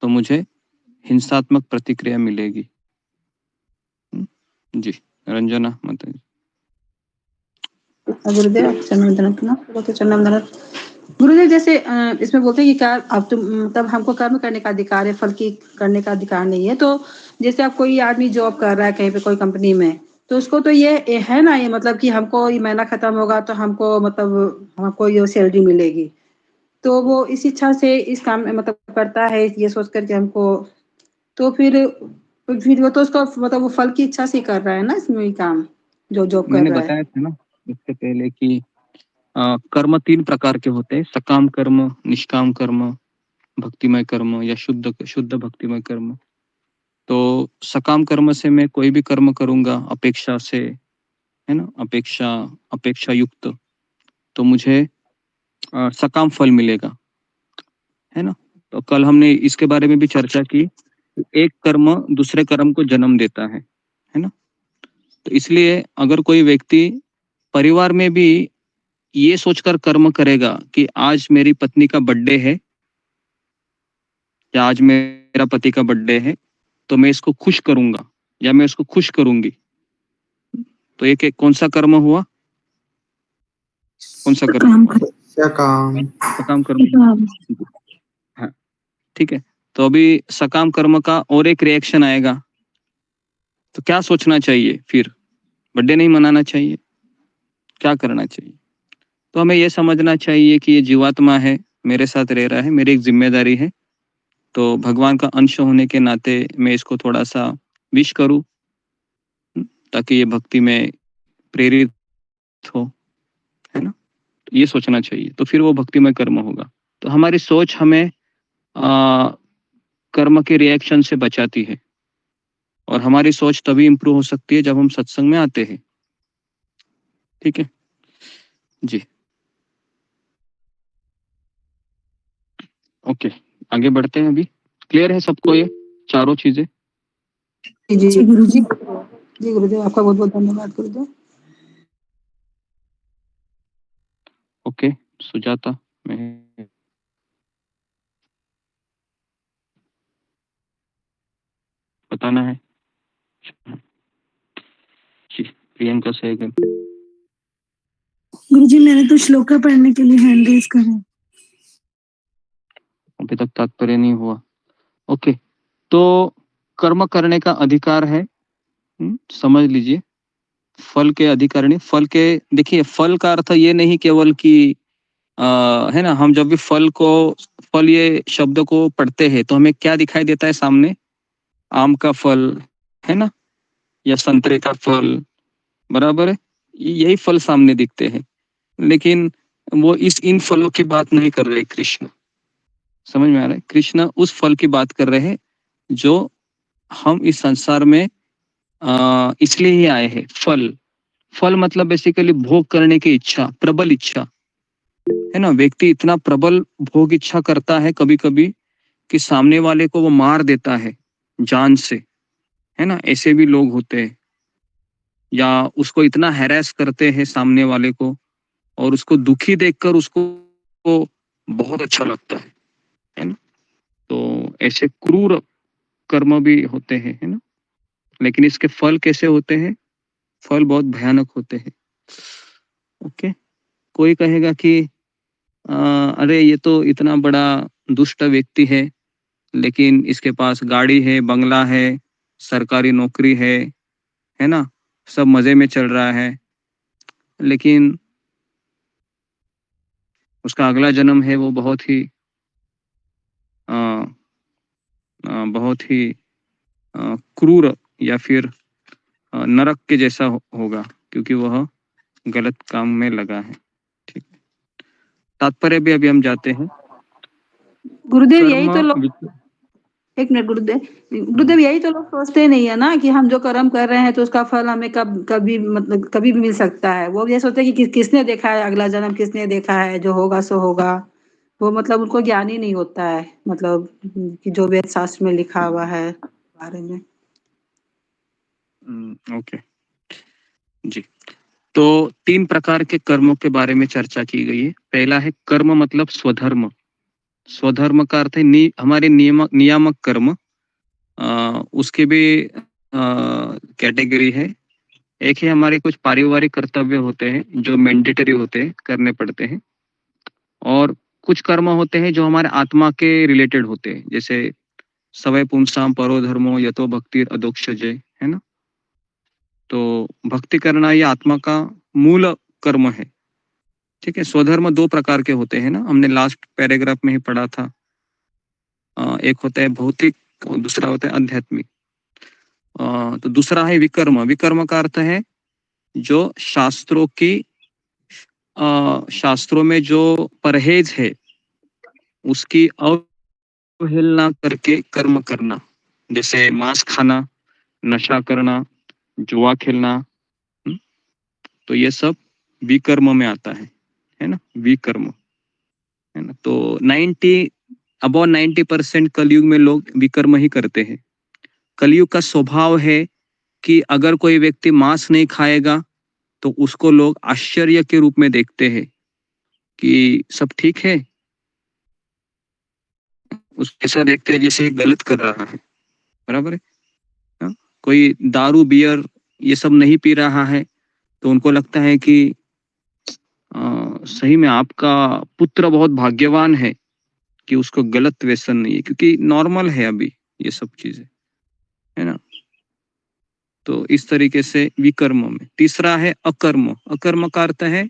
तो मुझे हिंसात्मक प्रतिक्रिया मिलेगी। जी, रंजना माता जी। गुरुदेव चरण गुरुदेव, जैसे इसमें बोलते हैं कि अब तुम मतलब हमको कर्म करने का अधिकार है, फल की करने का अधिकार नहीं है। तो जैसे अब कोई आदमी जॉब कर रहा है कहीं पे कोई कंपनी में, तो उसको तो ये है ना, ये मतलब कि हमको ये महीना खत्म होगा तो हमको मतलब हमको ये सैलरी मिलेगी, तो वो इस इच्छा से इस काम में मतलब करता है, ये सोच कर के हमको, तो फिर वो तो उसका मतलब वो फल की इच्छा से कर रहा है ना, इसमें काम जो जॉब कर मैंने रहा है। बताया था ना इससे पहले कि कर्म 3 प्रकार के होते हैं, सकाम कर्म, निष्काम कर्म, भक्तिमय कर्म या शुद्ध शुद्ध भक्तिमय कर्म। तो सकाम कर्म से मैं कोई भी कर्म करूंगा अपेक्षा से, है ना, अपेक्षा युक्त, तो मुझे सकाम फल मिलेगा, है ना। तो कल हमने इसके बारे में भी चर्चा की, एक कर्म दूसरे कर्म को जन्म देता है ना। तो इसलिए अगर कोई व्यक्ति परिवार में भी ये सोचकर कर्म करेगा कि आज मेरी पत्नी का बर्थडे है या आज मेरा पति का बर्थडे है, तो मैं इसको खुश करूंगा या मैं इसको खुश करूंगी, तो ये कौन सा कर्म हुआ, कौन सा कर्म? सकाम कर्म। हाँ, ठीक है। तो अभी सकाम कर्म का और एक रिएक्शन आएगा, तो क्या सोचना चाहिए फिर? बर्थडे नहीं मनाना चाहिए, क्या करना चाहिए? तो हमें ये समझना चाहिए कि ये जीवात्मा है, मेरे साथ रह रहा है, मेरी एक जिम्मेदारी है, तो भगवान का अंश होने के नाते मैं इसको थोड़ा सा विश करूं ताकि ये भक्ति में प्रेरित हो, है ना। तो ये सोचना चाहिए, तो फिर वो भक्तिमय कर्म होगा। तो हमारी सोच हमें कर्म के रिएक्शन से बचाती है, और हमारी सोच तभी इंप्रूव हो सकती है जब हम सत्संग में आते हैं। ठीक है जी, ओके, आगे बढ़ते हैं। अभी क्लियर है सबको ये चारों चीजें? जी गुरुजी, जी गुरुदेव, आपका बहुत बहुत धन्यवाद गुरुदेव। ओके, सुजाता, मैं बताना है जी। प्रियंका सहगल। गुरुजी, मैंने तो श्लोका पढ़ने के लिए हैंड रेज करा। अभी तक तात्पर्य नहीं हुआ। ओके, तो कर्म करने का अधिकार है, समझ लीजिए। फल के अधिकार नहीं, फल के, देखिए फल का अर्थ ये नहीं केवल कि है ना, हम जब भी फल ये शब्द को पढ़ते हैं तो हमें क्या दिखाई देता है सामने? आम का फल, है ना, या संतरे का फल, बराबर है, यही फल सामने दिखते हैं, लेकिन वो इन फलों की बात नहीं कर रहे कृष्ण। समझ में आ रहा है? कृष्ण उस फल की बात कर रहे हैं जो हम इस संसार में इसलिए ही आए हैं। फल मतलब बेसिकली भोग करने की इच्छा, प्रबल इच्छा, है ना। व्यक्ति इतना प्रबल भोग इच्छा करता है कभी कभी कि सामने वाले को वो मार देता है जान से, है ना। ऐसे भी लोग होते हैं, या उसको इतना हैरेस करते हैं सामने वाले को, और उसको दुखी देखकर उसको बहुत अच्छा लगता है ना। तो ऐसे क्रूर कर्म भी होते हैं, है ना। लेकिन इसके फल कैसे होते हैं? फल बहुत भयानक होते हैं। ओके, कोई कहेगा कि अरे ये तो इतना बड़ा दुष्ट व्यक्ति है, लेकिन इसके पास गाड़ी है, बंगला है, सरकारी नौकरी है ना, सब मजे में चल रहा है, लेकिन उसका अगला जन्म है वो बहुत ही क्रूर या फिर नरक के जैसा होगा, क्योंकि वह गलत काम में लगा है। ठीक, तात्पर्य भी अभी हम जाते हैं। गुरुदेव यही तो लोग, एक मिनट गुरुदेव यही तो लोग सोचते नहीं है ना कि हम जो कर्म कर रहे हैं तो उसका फल हमें कभी मतलब कभी भी मिल सकता है। वो ये सोचते हैं कि किसने देखा है अगला जन्म, किसने देखा है, जो होगा सो होगा। वो मतलब उनको ज्ञान ही नहीं होता है, मतलब कि जो वेद शास्त्र में लिखा हुआ है बारे में। ओके जी, तो 3 प्रकार के कर्मों के बारे में चर्चा की गई है। पहला है कर्म मतलब स्वधर्म। स्वधर्म का अर्थ है हमारे नियामक कर्म। उसके भी कैटेगरी है। एक है हमारे कुछ पारिवारिक कर्तव्य होते हैं जो मैंडेटरी होते हैं, करने पड़ते हैं, और कुछ कर्म होते हैं जो हमारे आत्मा के रिलेटेड होते हैं, जैसे सवय पुंसाम परो धर्मो यतो भक्ति अधोक्षजे, है ना। तो भक्ति करना ये आत्मा का मूल कर्म है। ठीक है। स्वधर्म 2 प्रकार के होते हैं ना, हमने लास्ट पैराग्राफ में ही पढ़ा था। एक होता है भौतिक और दूसरा होता है आध्यात्मिक। तो दूसरा है विकर्म। विकर्म का अर्थ है जो शास्त्रों में जो परहेज है उसकी अवहेलना करके कर्म करना, जैसे मांस खाना, नशा करना, जुआ खेलना। तो ये सब विकर्म में आता है ना, विकर्म, है ना। तो 90% कलयुग में लोग विकर्म ही करते हैं। कलयुग का स्वभाव है कि अगर कोई व्यक्ति मांस नहीं खाएगा तो उसको लोग आश्चर्य के रूप में देखते हैं कि सब ठीक है, उस ऐसा देखते हैं जैसे गलत कर रहा है। बराबर है ना? कोई दारू बियर ये सब नहीं पी रहा है तो उनको लगता है कि सही में आपका पुत्र बहुत भाग्यवान है कि उसको गलत व्यसन नहीं है, क्योंकि नॉर्मल है अभी ये सब चीजें, है ना। तो इस तरीके से विकर्म में। तीसरा है अकर्म। अकर्म का अर्थ है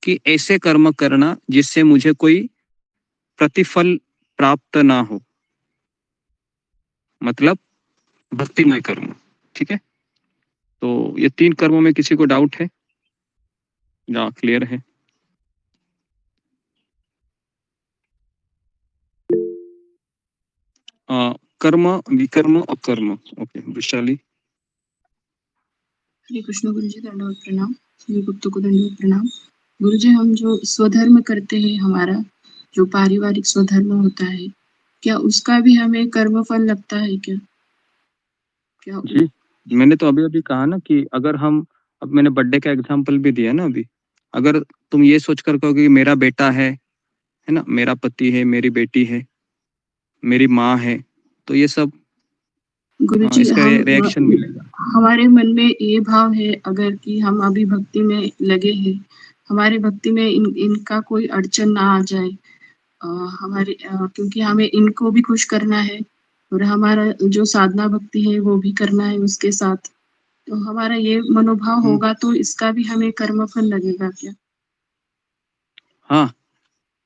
कि ऐसे कर्म करना जिससे मुझे कोई प्रतिफल प्राप्त ना हो, मतलब भक्तिमय कर्म। ठीक है। तो ये 3 कर्मों में किसी को डाउट है या क्लियर है? कर्म, विकर्म, अकर्म। ओके, विशाली। हरे कृष्ण गुरु जी, दंडवत प्रणाम। सभी भक्तों को दंडवत प्रणाम। गुरु जी, हम जो स्वधर्म करते हैं, हमारा जो पारिवारिक स्वधर्म होता है, क्या उसका भी हमें कर्म फल लगता है क्या? जी, मैंने तो अभी कहा ना कि अगर हम, अब मैंने बर्थडे का एग्जांपल भी दिया ना अभी, अगर तुम ये सोचकर कहोगे कि मेरा बेटा है ना, मेरा पति है, मेरी बेटी है, मेरी माँ है, तो ये सब गुरु जी, इसका रिएक्शन मिलेगा। हमारे मन में ये भाव है अगर कि हम अभी भक्ति में लगे हैं, हमारे भक्ति में इनका कोई अड़चन ना आ जाए, क्योंकि हमें इनको भी खुश करना है और हमारा जो साधना भक्ति है वो भी करना है उसके साथ, तो हमारा ये मनोभाव होगा तो इसका भी हमें कर्म फल लगेगा क्या? हाँ,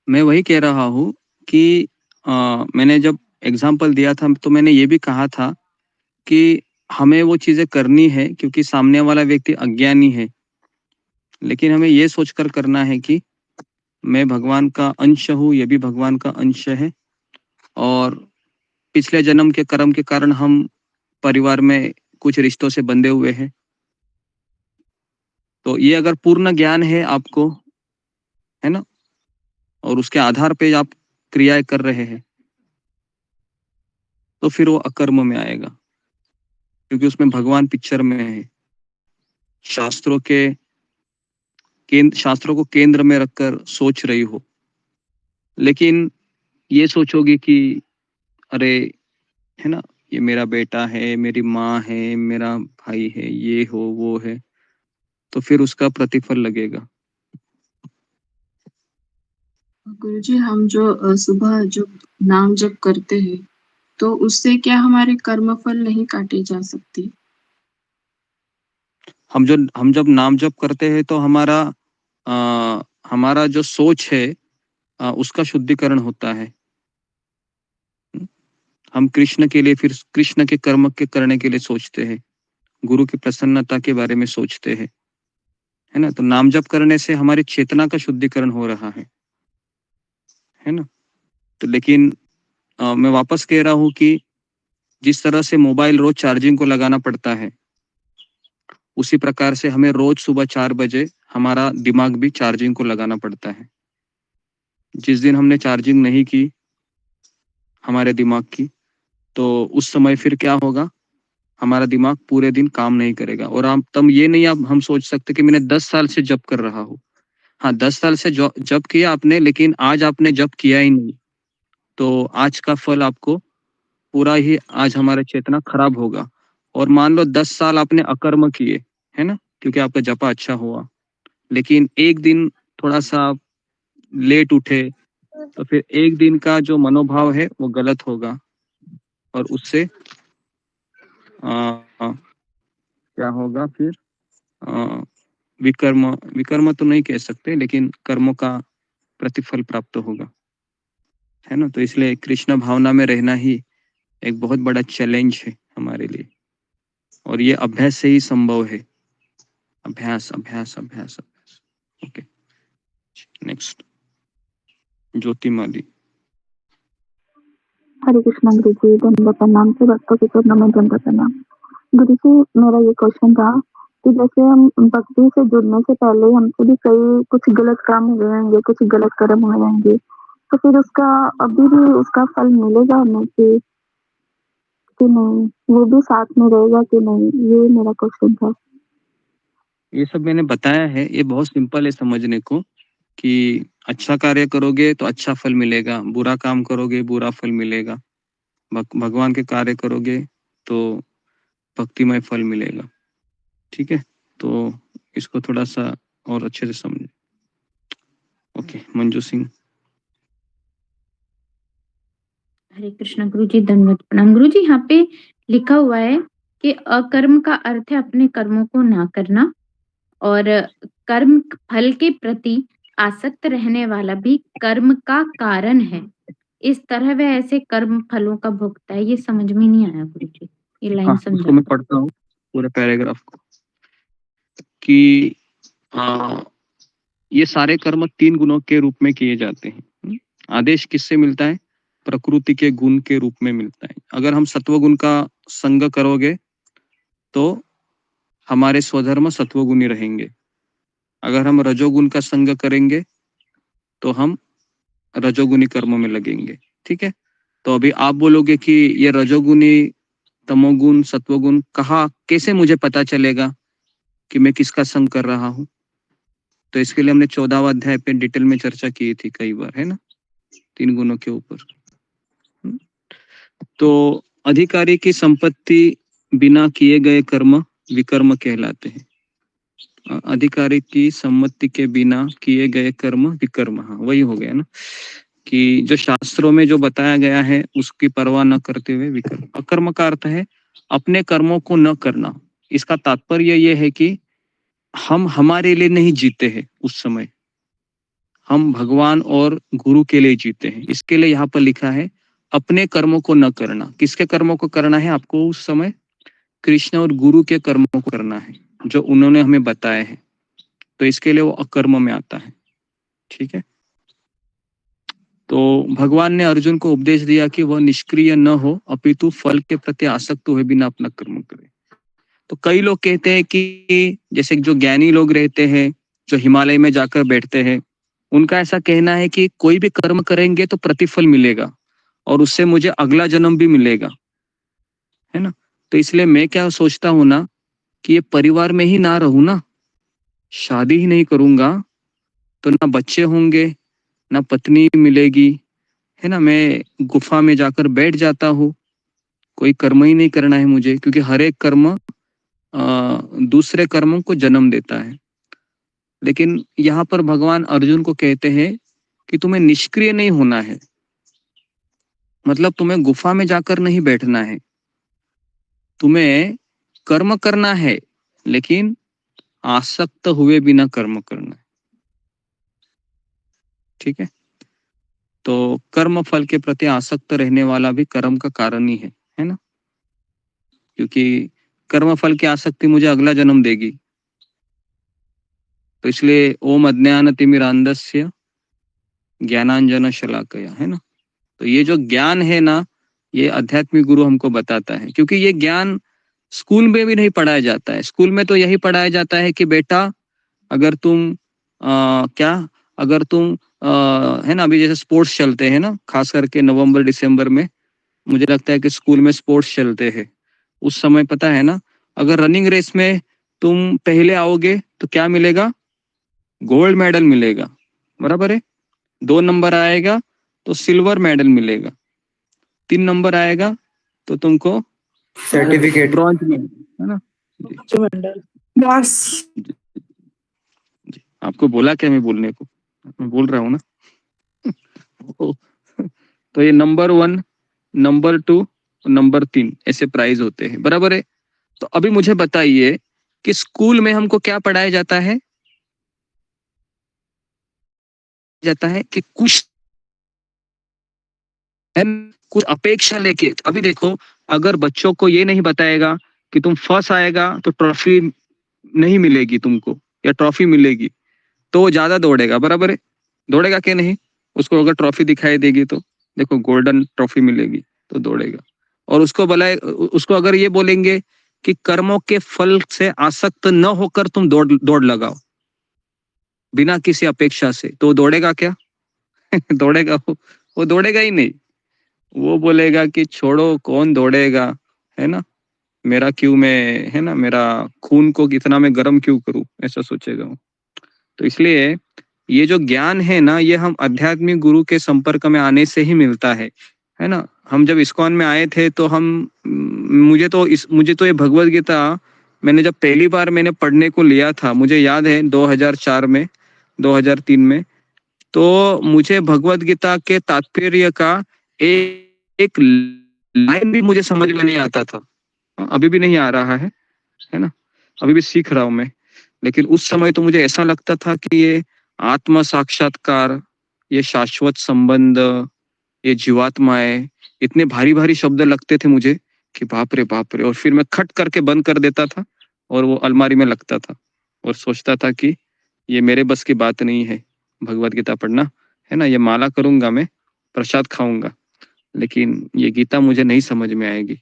मैं वही कह रहा हूँ कि मैंने जब एग्जाम्पल दिया था तो मैंने ये भी कहा था कि हमें वो चीजें करनी है क्योंकि सामने वाला व्यक्ति अज्ञानी है, लेकिन हमें ये सोचकर करना है कि मैं भगवान का अंश हूँ, ये भी भगवान का अंश है, और पिछले जन्म के कर्म के कारण हम परिवार में कुछ रिश्तों से बंधे हुए हैं। तो ये अगर पूर्ण ज्ञान है आपको, है ना, और उसके आधार पे आप क्रियाएं कर रहे हैं, तो फिर वो अकर्म में आएगा, क्योंकि उसमें भगवान पिक्चर में है। शास्त्रों को केंद्र में रखकर सोच रही हो, लेकिन ये सोचोगे कि अरे, है ना, ये मेरा बेटा है, मेरी माँ है, मेरा भाई है, ये हो वो है, तो फिर उसका प्रतिफल लगेगा। गुरुजी, हम जो सुबह जो नाम जप करते हैं, तो उससे क्या हमारे कर्म फल नहीं काटे जा सकते? हम जब नाम जप करते हैं तो हमारा जो सोच है उसका शुद्धिकरण होता है। हम कृष्ण के लिए, फिर कृष्ण के कर्म के करने के लिए सोचते हैं, गुरु की प्रसन्नता के बारे में सोचते हैं, है ना। तो नाम जप करने से हमारी चेतना का शुद्धिकरण हो रहा है ना। तो लेकिन मैं वापस कह रहा हूँ कि जिस तरह से मोबाइल रोज चार्जिंग को लगाना पड़ता है, उसी प्रकार से हमें रोज सुबह 4 बजे हमारा दिमाग भी चार्जिंग को लगाना पड़ता है। जिस दिन हमने चार्जिंग नहीं की हमारे दिमाग की, तो उस समय फिर क्या होगा, हमारा दिमाग पूरे दिन काम नहीं करेगा। और हम सोच सकते कि मैंने 10 साल से जप कर रहा हूँ। हाँ, 10 साल से जप किया आपने, लेकिन आज आपने जप किया ही नहीं, तो आज का फल आपको पूरा ही, आज हमारा चेतना खराब होगा। और मान लो 10 साल आपने अकर्म किए, है ना, क्योंकि आपका जपा अच्छा हुआ, लेकिन एक दिन थोड़ा सा लेट उठे, तो फिर एक दिन का जो मनोभाव है वो गलत होगा, और उससे क्या होगा फिर, विकर्म तो नहीं कह सकते, लेकिन कर्मों का प्रतिफल प्राप्त होगा, है ना। तो इसलिए कृष्ण भावना में रहना ही एक बहुत बड़ा चैलेंज है हमारे लिए, और ये अभ्यास से ही संभव है। अभ्यास अभ्यास अभ्यास अभ्यास। Okay, next Jyotimali. हरे कृष्णा गुरु जी, दंड प्रणाम से भक्तों के चरणों में दंड प्रणाम। गुरु जी, मेरा ये क्वेश्चन था कि जैसे हम भक्ति से जुड़ने से पहले हमसे भी कई कुछ गलत काम हुए होंगे, कुछ गलत कर्म हुए होंगे, तो फिर उसका अभी भी उसका फल मिलेगा हमें कि नहीं, वो भी साथ में रहेगा कि नहीं, ये मेरा क्वेश्चन था। ये सब मैंने बताया है, ये बहुत सिंपल है समझने को, कि अच्छा कार्य करोगे तो अच्छा फल मिलेगा, बुरा काम करोगे बुरा फल मिलेगा, भगवान के कार्य करोगे तो भक्तिमय फल मिलेगा। ठीक है, तो इसको थोड़ा सा और अच्छे से समझे। ओके, मंजू सिंह। हरे कृष्ण गुरु जी, धन्यवाद प्रणाम। गुरु जी, यहाँ पे लिखा हुआ है कि अकर्म का अर्थ है अपने कर्मों को ना करना, और कर्म फल के प्रति आसक्त रहने वाला भी कर्म का कारण है। इस तरह वह ऐसे कर्म फलों का भोगता है। ये समझ में नहीं आया गुरु जी, ये लाइन हाँ, उसको मैं पढ़ता हूँ पूरे पैराग्राफ को, कि ये सारे कर्म 3 गुणों के रूप में किए जाते हैं। आदेश किससे मिलता है? प्रकृति के गुण के रूप में मिलता है। अगर हम सत्व गुण का संग करोगे तो हमारे स्वधर्म सत्वगुणी रहेंगे। अगर हम रजोगुण का संग करेंगे तो हम रजोगुणी कर्म में लगेंगे। ठीक है, तो अभी आप बोलोगे कि ये रजोगुणी, तमोगुण, सत्वगुण कहाँ, कैसे मुझे पता चलेगा कि मैं किसका संग कर रहा हूँ? तो इसके लिए हमने 14वां अध्याय पे डिटेल में चर्चा की थी कई बार, है ना, 3 गुणों के ऊपर। तो अधिकारी की संपत्ति बिना किए गए कर्म विकर्म कहलाते हैं। अधिकारी की सम्मति के बिना किए गए कर्म विकर्म। हाँ, वही हो गया ना, कि जो शास्त्रों में जो बताया गया है उसकी परवाह न करते हुए विकर्म। अकर्म का अर्थ है अपने कर्मों को न करना। इसका तात्पर्य यह है कि हम हमारे लिए नहीं जीते हैं, उस समय हम भगवान और गुरु के लिए जीते हैं। इसके लिए यहाँ पर लिखा है अपने कर्मों को न करना। किसके कर्मों को करना है आपको उस समय? कृष्ण और गुरु के कर्मों को करना है जो उन्होंने हमें बताए हैं, तो इसके लिए वो अकर्म में आता है। ठीक है, तो भगवान ने अर्जुन को उपदेश दिया कि वह निष्क्रिय न हो, अपितु फल के प्रति आसक्त हुए बिना अपना कर्म करे। तो कई लोग कहते हैं कि जैसे जो ज्ञानी लोग रहते हैं, जो हिमालय में जाकर बैठते हैं, उनका ऐसा कहना है कि कोई भी कर्म करेंगे तो प्रतिफल मिलेगा और उससे मुझे अगला जन्म भी मिलेगा, है ना। तो इसलिए मैं क्या सोचता हूँ ना कि ये परिवार में ही ना रहूं ना, शादी ही नहीं करूंगा तो ना बच्चे होंगे ना पत्नी मिलेगी, है ना। मैं गुफा में जाकर बैठ जाता हूँ, कोई कर्म ही नहीं करना है मुझे, क्योंकि हर एक कर्म दूसरे कर्मों को जन्म देता है। लेकिन यहाँ पर भगवान अर्जुन को कहते हैं कि तुम्हें निष्क्रिय नहीं होना है, मतलब तुम्हें गुफा में जाकर नहीं बैठना है, तुम्हें कर्म करना है लेकिन आसक्त हुए बिना कर्म करना है। ठीक है, तो कर्म फल के प्रति आसक्त रहने वाला भी कर्म का कारण ही है ना, क्योंकि कर्म फल की आसक्ति मुझे अगला जन्म देगी। तो इसलिए ओम अज्ञानतिमिरान्धस्य ज्ञानांजन शलाकया, है ना। तो ये जो ज्ञान है ना, ये आध्यात्मिक गुरु हमको बताता है, क्योंकि ये ज्ञान स्कूल में भी नहीं पढ़ाया जाता है। स्कूल में तो यही पढ़ाया जाता है कि बेटा अगर तुम अगर तुम है ना, अभी जैसे स्पोर्ट्स चलते हैं ना, खास करके नवंबर दिसंबर में मुझे लगता है कि स्कूल में स्पोर्ट्स चलते हैं। उस समय पता है ना, अगर रनिंग रेस में तुम पहले आओगे तो क्या मिलेगा, गोल्ड मेडल मिलेगा, बराबर है। 2 नंबर आएगा तो सिल्वर मेडल मिलेगा, 3 नंबर आएगा तो तुमको सर्टिफिकेट, ब्रॉन्ज मेडल, है ना। जी, आपको बोला क्या मैं बोलने को, मैं बोल रहा हूँ ना। तो ये नंबर 1, नंबर 2, नंबर 3 ऐसे प्राइज होते हैं, बराबर है। तो अभी मुझे बताइए कि स्कूल में हमको क्या पढ़ाया जाता है कि कुछ अपेक्षा लेके। अभी देखो, अगर बच्चों को ये नहीं बताएगा कि तुम फर्स्ट आएगा तो ट्रॉफी नहीं मिलेगी तुमको, या ट्रॉफी मिलेगी, तो वो ज्यादा दौड़ेगा, बराबर है। दौड़ेगा कि नहीं, उसको अगर ट्रॉफी दिखाई देगी तो देखो गोल्डन ट्रॉफी मिलेगी तो दौड़ेगा। और उसको अगर ये बोलेंगे कि कर्मों के फल से आसक्त न होकर तुम दौड़ लगाओ बिना किसी अपेक्षा से, तो दौड़ेगा क्या? दौड़ेगा वो दौड़ेगा ही नहीं। वो बोलेगा कि छोड़ो, कौन दौड़ेगा, है ना, मेरा क्यों, मैं, है ना, मेरा खून को कितना मैं गर्म क्यों करूं, ऐसा सोचेगा वो। तो इसलिए ये जो ज्ञान है ना, ये हम आध्यात्मिक गुरु के संपर्क में आने से ही मिलता है ना। हम जब इस्कॉन में आए थे तो मुझे तो ये भगवद गीता मैंने जब पहली बार मैंने पढ़ने को लिया था, मुझे याद है 2004 में 2003 में, तो मुझे भगवद गीता के तात्पर्य का एक लाइन भी मुझे समझ में नहीं आता था, अभी भी नहीं आ रहा है ना, अभी भी सीख रहा हूं मैं। लेकिन उस समय तो मुझे ऐसा लगता था कि ये आत्म साक्षात्कार, ये शाश्वत संबंध, ये जीवात्माएं, इतने भारी भारी शब्द लगते थे मुझे कि बाप रे बाप रे। और फिर मैं खट करके बंद कर देता था और वो अलमारी में लगता था और सोचता था कि ये मेरे बस की बात नहीं है भगवद गीता पढ़ना, है ना। ये माला करूंगा, मैं प्रसाद खाऊंगा, लेकिन ये गीता मुझे नहीं समझ में आएगी,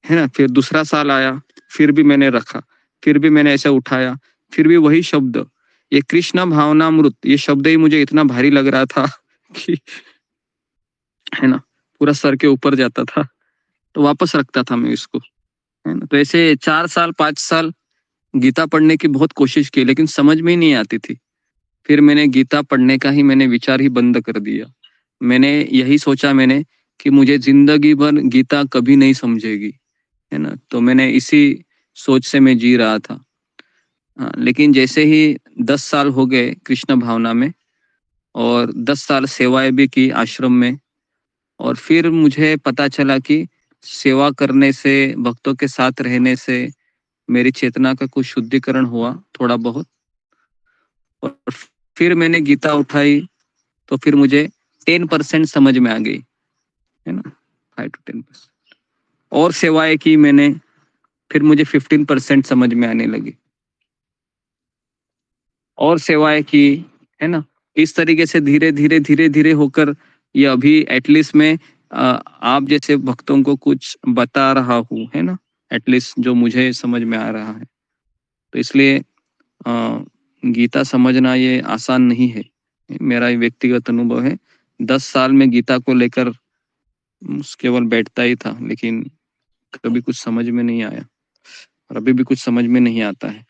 है ना। फिर दूसरा साल आया, फिर भी मैंने रखा, फिर भी मैंने ऐसा उठाया, फिर भी वही शब्द, ये कृष्ण भावनामृत, ये शब्द ही मुझे इतना भारी लग रहा था कि, है ना, पूरा सर के ऊपर जाता था, तो वापस रखता था मैं इसको, है ना। तो ऐसे 4 साल 5 साल गीता पढ़ने की बहुत कोशिश की, लेकिन समझ में ही नहीं आती थी। फिर मैंने गीता पढ़ने का ही मैंने विचार ही बंद कर दिया। मैंने यही सोचा कि मुझे जिंदगी भर गीता कभी नहीं समझेगी, है ना। तो मैंने इसी सोच से मैं जी रहा था। लेकिन जैसे ही 10 साल हो गए कृष्ण भावना में, और 10 साल सेवाएं भी की आश्रम में, और फिर मुझे पता चला कि सेवा करने से, भक्तों के साथ रहने से मेरी चेतना का कुछ शुद्धिकरण हुआ थोड़ा बहुत। और फिर मैंने गीता उठाई तो फिर मुझे 10% समझ में आ गई, है ना, 5 to 10%। और सेवाएं की मैंने, फिर मुझे 15% समझ में आने लगी, और सेवाएं की, है ना। इस तरीके से धीरे धीरे धीरे धीरे होकर ये अभी एटलीस्ट मैं आप जैसे भक्तों को कुछ बता रहा हूँ, है ना, एटलीस्ट जो मुझे समझ में आ रहा है। तो इसलिए गीता समझना ये आसान नहीं है, मेरा व्यक्तिगत अनुभव है। 10 साल में गीता को लेकर केवल बैठता ही था, लेकिन कभी कुछ समझ में नहीं आया, और अभी भी कुछ समझ में नहीं आता है।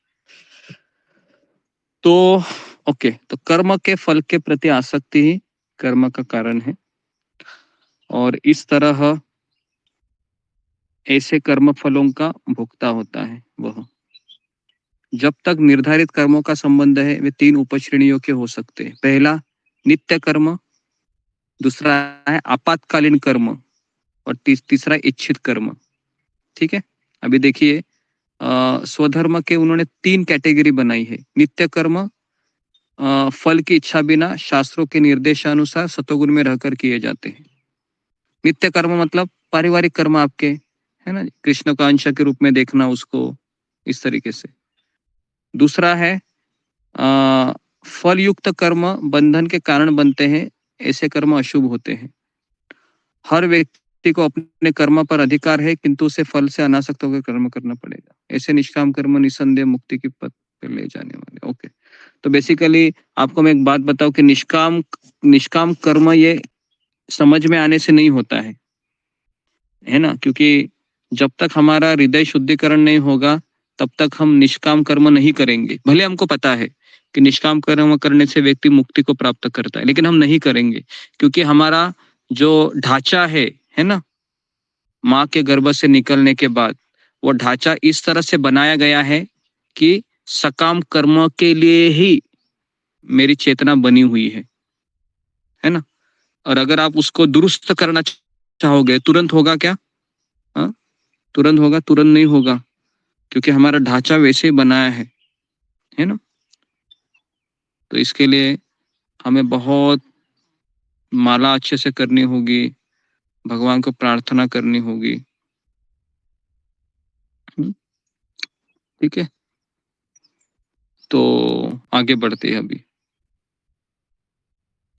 तो ओके, तो कर्म के फल के प्रति आसक्ति ही कर्म का कारण है, और इस तरह ऐसे कर्म फलों का भोक्ता होता है वह। जब तक निर्धारित कर्मों का संबंध है, वे 3 उपश्रेणियों के हो सकते हैं। पहला नित्य कर्म, दूसरा है आपातकालीन कर्म, और तीसरा इच्छित कर्म। ठीक है, अभी देखिए स्वधर्म के उन्होंने 3 कैटेगरी बनाई है। नित्य कर्म फल की इच्छा बिना शास्त्रों के निर्देशानुसार सतोगुण में रहकर किए जाते हैं। नित्य कर्म मतलब पारिवारिक कर्म आपके, है ना, कृष्ण का अंश के रूप में देखना उसको, इस तरीके से। दूसरा है फल युक्त कर्म बंधन के कारण बनते हैं, ऐसे कर्म अशुभ होते हैं। हर व्यक्ति को अपने कर्म पर अधिकार है, किंतु उसे फल से अनासक्त होकर कर्म करना पड़ेगा। ऐसे निष्काम कर्म निसंदेह मुक्ति की पथ पर ले जाने वाले। ओके, तो बेसिकली आपको मैं एक बात बताऊं कि निष्काम कर्म ये समझ में आने से नहीं होता है ना, क्योंकि जब तक हमारा हृदय शुद्धिकरण नहीं होगा तब तक हम निष्काम कर्म नहीं करेंगे। भले हमको पता है कि निष्काम कर्म करने से व्यक्ति मुक्ति को प्राप्त करता है, लेकिन हम नहीं करेंगे, क्योंकि हमारा जो ढांचा है ना, माँ के गर्भ से निकलने के बाद वो ढांचा इस तरह से बनाया गया है कि सकाम कर्म के लिए ही मेरी चेतना बनी हुई है ना। और अगर आप उसको दुरुस्त करना चाहोगे, तुरंत होगा क्या? हाँ, तुरंत होगा? तुरंत नहीं होगा, क्योंकि हमारा ढांचा वैसे ही बनाया है ना। तो इसके लिए हमें बहुत माला अच्छे से करनी होगी, भगवान को प्रार्थना करनी होगी। ठीक है, तो आगे बढ़ते हैं अभी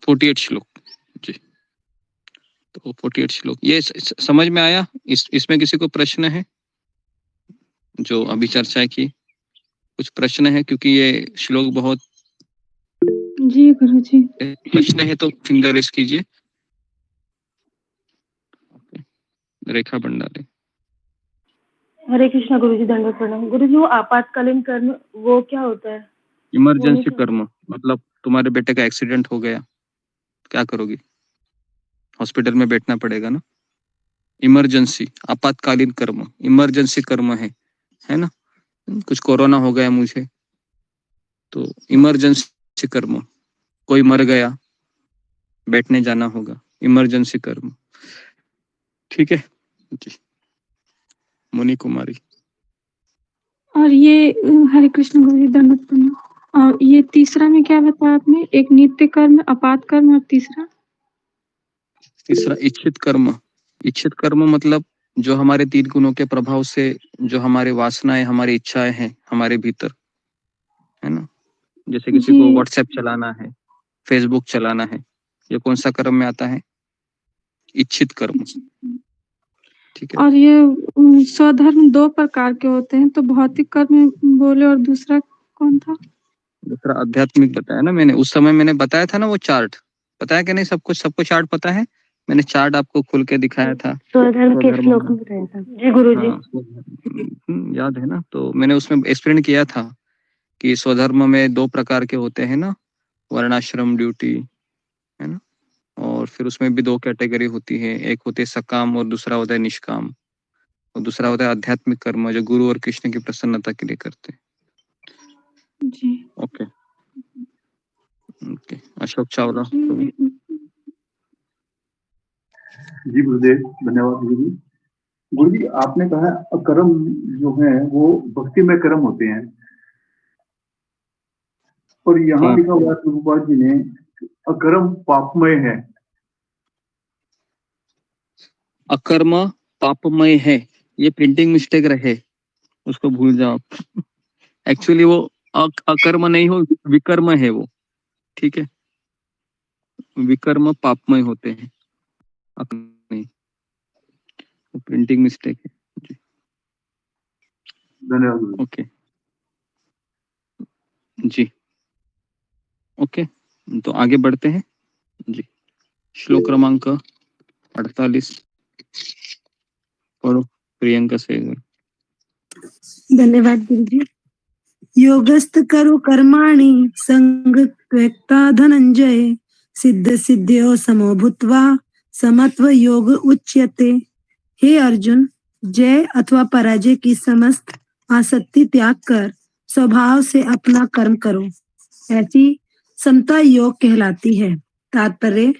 48 श्लोक जी। तो 48 श्लोक ये समझ में आया? इसमें किसी को प्रश्न है? जो अभी चर्चा की कुछ प्रश्न है, क्योंकि ये श्लोक बहुत जी गुरुजी। प्रश्न है तो फिंगर रेस कीजिए। रेखा भंडारी। हरे कृष्णा गुरुजी, दंडवत प्रणाम। गुरुजी, वो आपातकालीन कर्म वो क्या होता है? इमरजेंसी कर्म मतलब तुम्हारे बेटे का एक्सीडेंट हो गया, क्या करोगी? हॉस्पिटल में बैठना पड़ेगा ना। इमरजेंसी आपातकालीन कर्म, इमरजेंसी कर्म है ना। कुछ कोरोना हो गया मुझे, तो इमरजेंसी कर्म। कोई मर गया, बैठने जाना होगा, इमरजेंसी कर्म। ठीक है जी। मुनि कुमारी। और ये हरे कृष्ण गुरुजी, दंडवत प्रणाम। और ये तीसरा में क्या बताया आपने? एक नित्य कर्म, आपात कर्म, और तीसरा इच्छित कर्म। इच्छित कर्म मतलब जो हमारे 3 गुणों के प्रभाव से जो हमारे वासनाएं, हमारी इच्छाएं हैं हमारे भीतर, है ना। जैसे किसी को व्हाट्सएप चलाना है, फेसबुक चलाना है, ये कौन सा कर्म में आता है? इच्छित कर्म। ठीक है। और ये स्वधर्म 2 प्रकार के होते हैं, तो भौतिक कर्म बोले, और दूसरा कौन था? दूसरा आध्यात्मिक बताया ना मैंने, उस समय मैंने बताया था ना वो चार्ट, बताया कि नहीं? सबको चार्ट पता है? मैंने चार्ट आपको खोल के दिखाया था। स्वधर्म के श्लोक में बताया था जी गुरुजी। याद है ना? तो मैंने उसमें एक्सप्लेन किया था कि स्वधर्म में 2 प्रकार के होते हैं ना, वर्णाश्रम ड्यूटी, है ना। और फिर उसमें भी 2 कैटेगरी होती है, एक होते सकाम और दूसरा होता है निष्काम, और दूसरा होता है आध्यात्मिक कर्म जो गुरु और कृष्ण की प्रसन्नता के लिए करते हैं। जी ओके ओके। अशोक चावला। जी गुरुदेव, धन्यवाद गुरुजी। गुरुजी, आपने कहा अकर्म जो है वो भक्तिमय कर्म होते हैं, और यहाँ लिखा हुआ है प्रभुपाद जी ने अकर्म पापमय है। अकर्म पापमय है, ये प्रिंटिंग मिस्टेक रहे, उसको भूल जाओ आप। एक्चुअली वो अकर्म नहीं हो, विकर्म है वो, ठीक है। विकर्म पापमय होते हैं, नहीं, प्रिंटिंग मिस्टेक है जी। धन्यवाद। ओके जी, ओके, तो आगे बढ़ते हैं जी। श्लोक क्रमांक 48 पढ़ो प्रियंका से। धन्यवाद गुरु जी। योगस्थ करो कर्माणि संग त्यक्ता धनंजय सिद्ध सिद्ध्यो समो भूत्वा समत्व योग उच्यते। हे अर्जुन, जय अथवा पराजय की समस्त आसक्ति त्याग कर स्वभाव से अपना कर्म करो, ऐसी समता योग कहलाती है। तात्पर्य,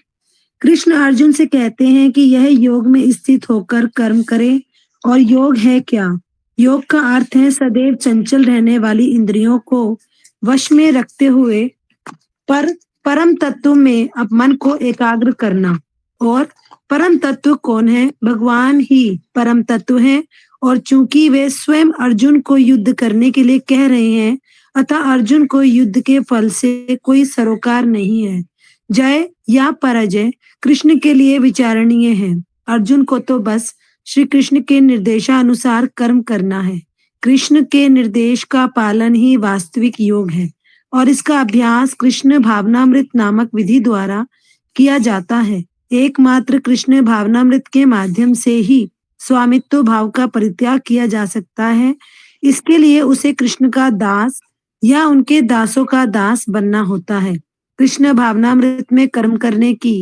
कृष्ण अर्जुन से कहते हैं कि यह योग में स्थित होकर कर्म करे। और योग है क्या? योग का अर्थ है सदैव चंचल रहने वाली इंद्रियों को वश में रखते हुए परम तत्व में मन को एकाग्र करना। और परम तत्व कौन है? भगवान ही परम तत्व है। और चूंकि वे स्वयं अर्जुन को युद्ध करने के लिए कह रहे हैं, अतः अर्जुन को युद्ध के फल से कोई सरोकार नहीं है। जय या पराजय कृष्ण के लिए विचारणीय है। अर्जुन को तो बस श्री कृष्ण के निर्देशानुसार कर्म करना है। कृष्ण के निर्देश का पालन ही वास्तविक योग है और इसका अभ्यास कृष्ण भावनामृत नामक विधि द्वारा किया जाता है। एकमात्र कृष्ण भावनामृत के माध्यम से ही स्वामित्व भाव का परित्याग किया जा सकता है। इसके लिए उसे कृष्ण का दास या उनके दासों का दास बनना होता है। कृष्ण भावनामृत में कर्म करने की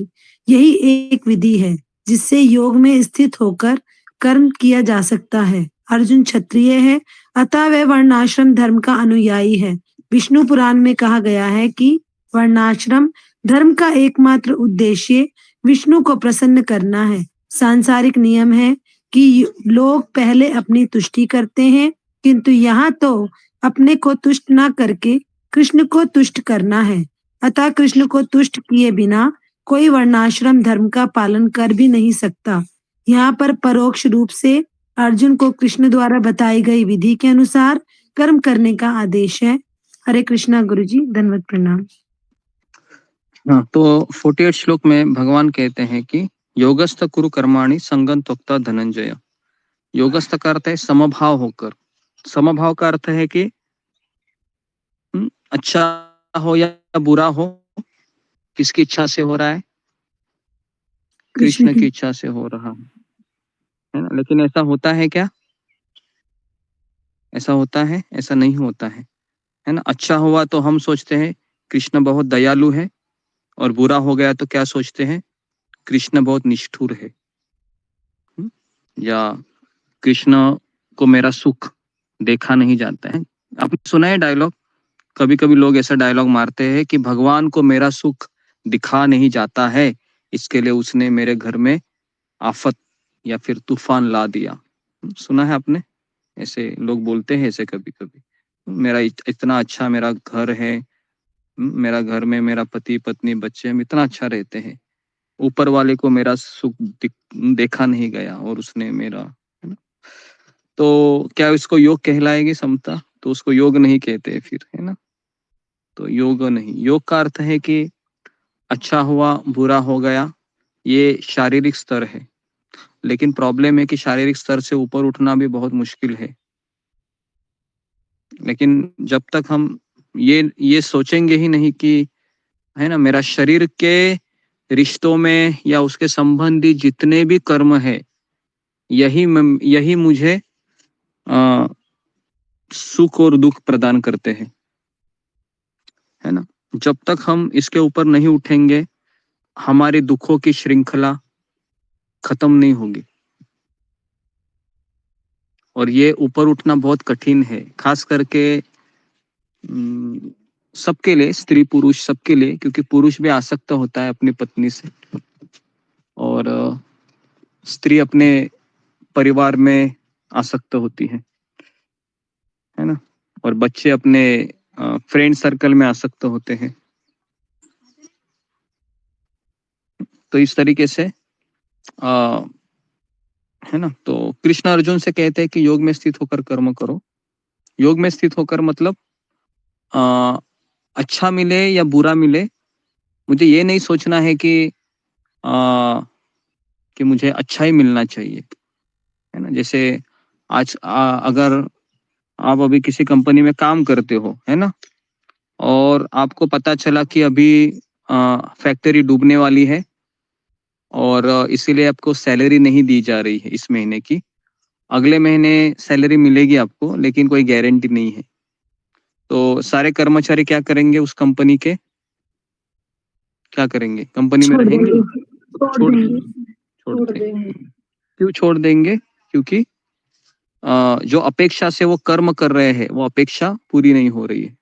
यही एक विधि है जिससे योग में स्थित होकर कर्म किया जा सकता है। अर्जुन क्षत्रिय है, अतः वह वर्णाश्रम धर्म का अनुयायी है। विष्णु पुराण में कहा गया है कि वर्णाश्रम धर्म का एकमात्र उद्देश्य विष्णु को प्रसन्न करना है। सांसारिक नियम है कि लोग पहले अपनी तुष्टि करते हैं, किंतु यहाँ तो अपने को तुष्ट न करके कृष्ण को तुष्ट करना है। अतः कृष्ण को तुष्ट किए बिना कोई वर्णाश्रम धर्म का पालन कर भी नहीं सकता। यहाँ पर परोक्ष रूप से अर्जुन को कृष्ण द्वारा बताई गई विधि के अनुसार कर्म करने का आदेश है। हरे कृष्णा गुरुजी, धन्यवाद, प्रणाम। हाँ, तो 48 श्लोक में भगवान कहते हैं कि योगस्थ कुरु कर्माणि संगं त्यक्त्वा धनंजय। योगस्थ का अर्थ है समभाव होकर। समभाव का अर्थ है कि अच्छा हो या बुरा हो, किसकी इच्छा से हो रहा है? कृष्ण की इच्छा से हो रहा है ना। लेकिन ऐसा होता है क्या? ऐसा होता है? ऐसा नहीं होता है ना। अच्छा हुआ तो हम सोचते हैं कृष्ण बहुत दयालु है, और बुरा हो गया तो क्या सोचते हैं? कृष्ण बहुत निष्ठुर है। या कृष्ण को मेरा सुख देखा नहीं जाता है। आपने सुना है डायलॉग? कभी कभी लोग ऐसा डायलॉग मारते हैं कि भगवान को मेरा सुख दिखा नहीं जाता है, इसके लिए उसने मेरे घर में आफत या फिर तूफान ला दिया। सुना है आपने? ऐसे लोग बोलते हैं ऐसे कभी कभी। मेरा इतना अच्छा मेरा घर है, मेरा घर में मेरा पति पत्नी बच्चे हम इतना अच्छा रहते हैं, ऊपर वाले को मेरा सुख देखा नहीं गया और उसने मेरा, है ना। तो क्या इसको योग कहलाएगी समता? तो उसको योग नहीं कहते फिर, है ना। तो योग नहीं। योग का अर्थ है कि अच्छा हुआ बुरा हो गया, ये शारीरिक स्तर है। लेकिन प्रॉब्लम है कि शारीरिक स्तर से ऊपर उठना भी बहुत मुश्किल है। लेकिन जब तक हम ये सोचेंगे ही नहीं कि, है ना, मेरा शरीर के रिश्तों में या उसके संबंधी जितने भी कर्म है यही मुझे सुख और दुख प्रदान करते हैं, है ना। जब तक हम इसके ऊपर नहीं उठेंगे हमारे दुखों की श्रृंखला खत्म नहीं होगी। और ये ऊपर उठना बहुत कठिन है, खास करके सबके लिए, स्त्री पुरुष सबके लिए, क्योंकि पुरुष भी आसक्त होता है अपनी पत्नी से, और स्त्री अपने परिवार में आसक्त होती है ना। और बच्चे अपने फ्रेंड सर्कल में आसक्त होते हैं। तो इस तरीके से है ना। तो कृष्ण अर्जुन से कहते हैं कि योग में स्थित होकर कर्म करो, योग में स्थित होकर मतलब अच्छा मिले या बुरा मिले, मुझे ये नहीं सोचना है कि मुझे अच्छा ही मिलना चाहिए, है ना। जैसे आज अगर आप अभी किसी कंपनी में काम करते हो, है ना, और आपको पता चला कि अभी फैक्ट्री डूबने वाली है और इसीलिए आपको सैलरी नहीं दी जा रही है इस महीने की, अगले महीने सैलरी मिलेगी आपको, लेकिन कोई गारंटी नहीं है। तो सारे कर्मचारी क्या करेंगे, उस कंपनी के क्या करेंगे, कंपनी में रहेंगे, छोड़ देंगे। क्यों छोड़ देंगे? क्योंकि जो अपेक्षा से वो कर्म कर रहे हैं वो अपेक्षा पूरी नहीं हो रही है,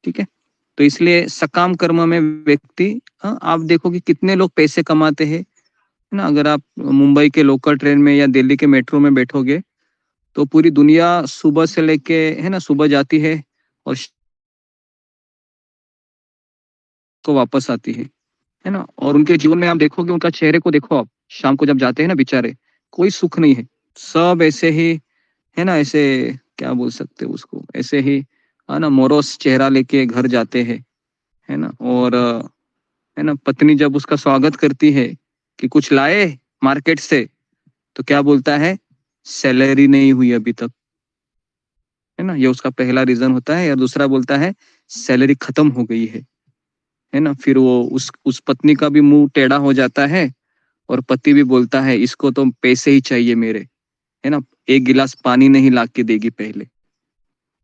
ठीक है। तो इसलिए सकाम कर्म में व्यक्ति, आप देखो कि कितने लोग पैसे कमाते हैं, है ना। अगर आप मुंबई के लोकल ट्रेन में या दिल्ली के मेट्रो में बैठोगे तो पूरी दुनिया सुबह से लेके, है ना, सुबह जाती है और को वापस आती है ना। और उनके जीवन में आप देखोगे, उनका चेहरे को देखो आप, शाम को जब जाते हैं ना बेचारे, कोई सुख नहीं है, सब ऐसे ही, है ना, ऐसे क्या बोल सकते हैं उसको, ऐसे ही, है ना, मोरोस चेहरा लेके घर जाते हैं, है ना। और है ना, पत्नी जब उसका स्वागत करती है कि कुछ लाए मार्केट से, तो क्या बोलता है, सैलरी नहीं हुई अभी तक, है ना। ये उसका पहला रीजन होता है। या दूसरा बोलता है सैलरी खत्म हो गई है ना। फिर वो उस पत्नी का भी मुंह टेढ़ा हो जाता है और पति भी बोलता है इसको तो पैसे ही चाहिए मेरे, है ना, एक गिलास पानी नहीं ला के देगी, पहले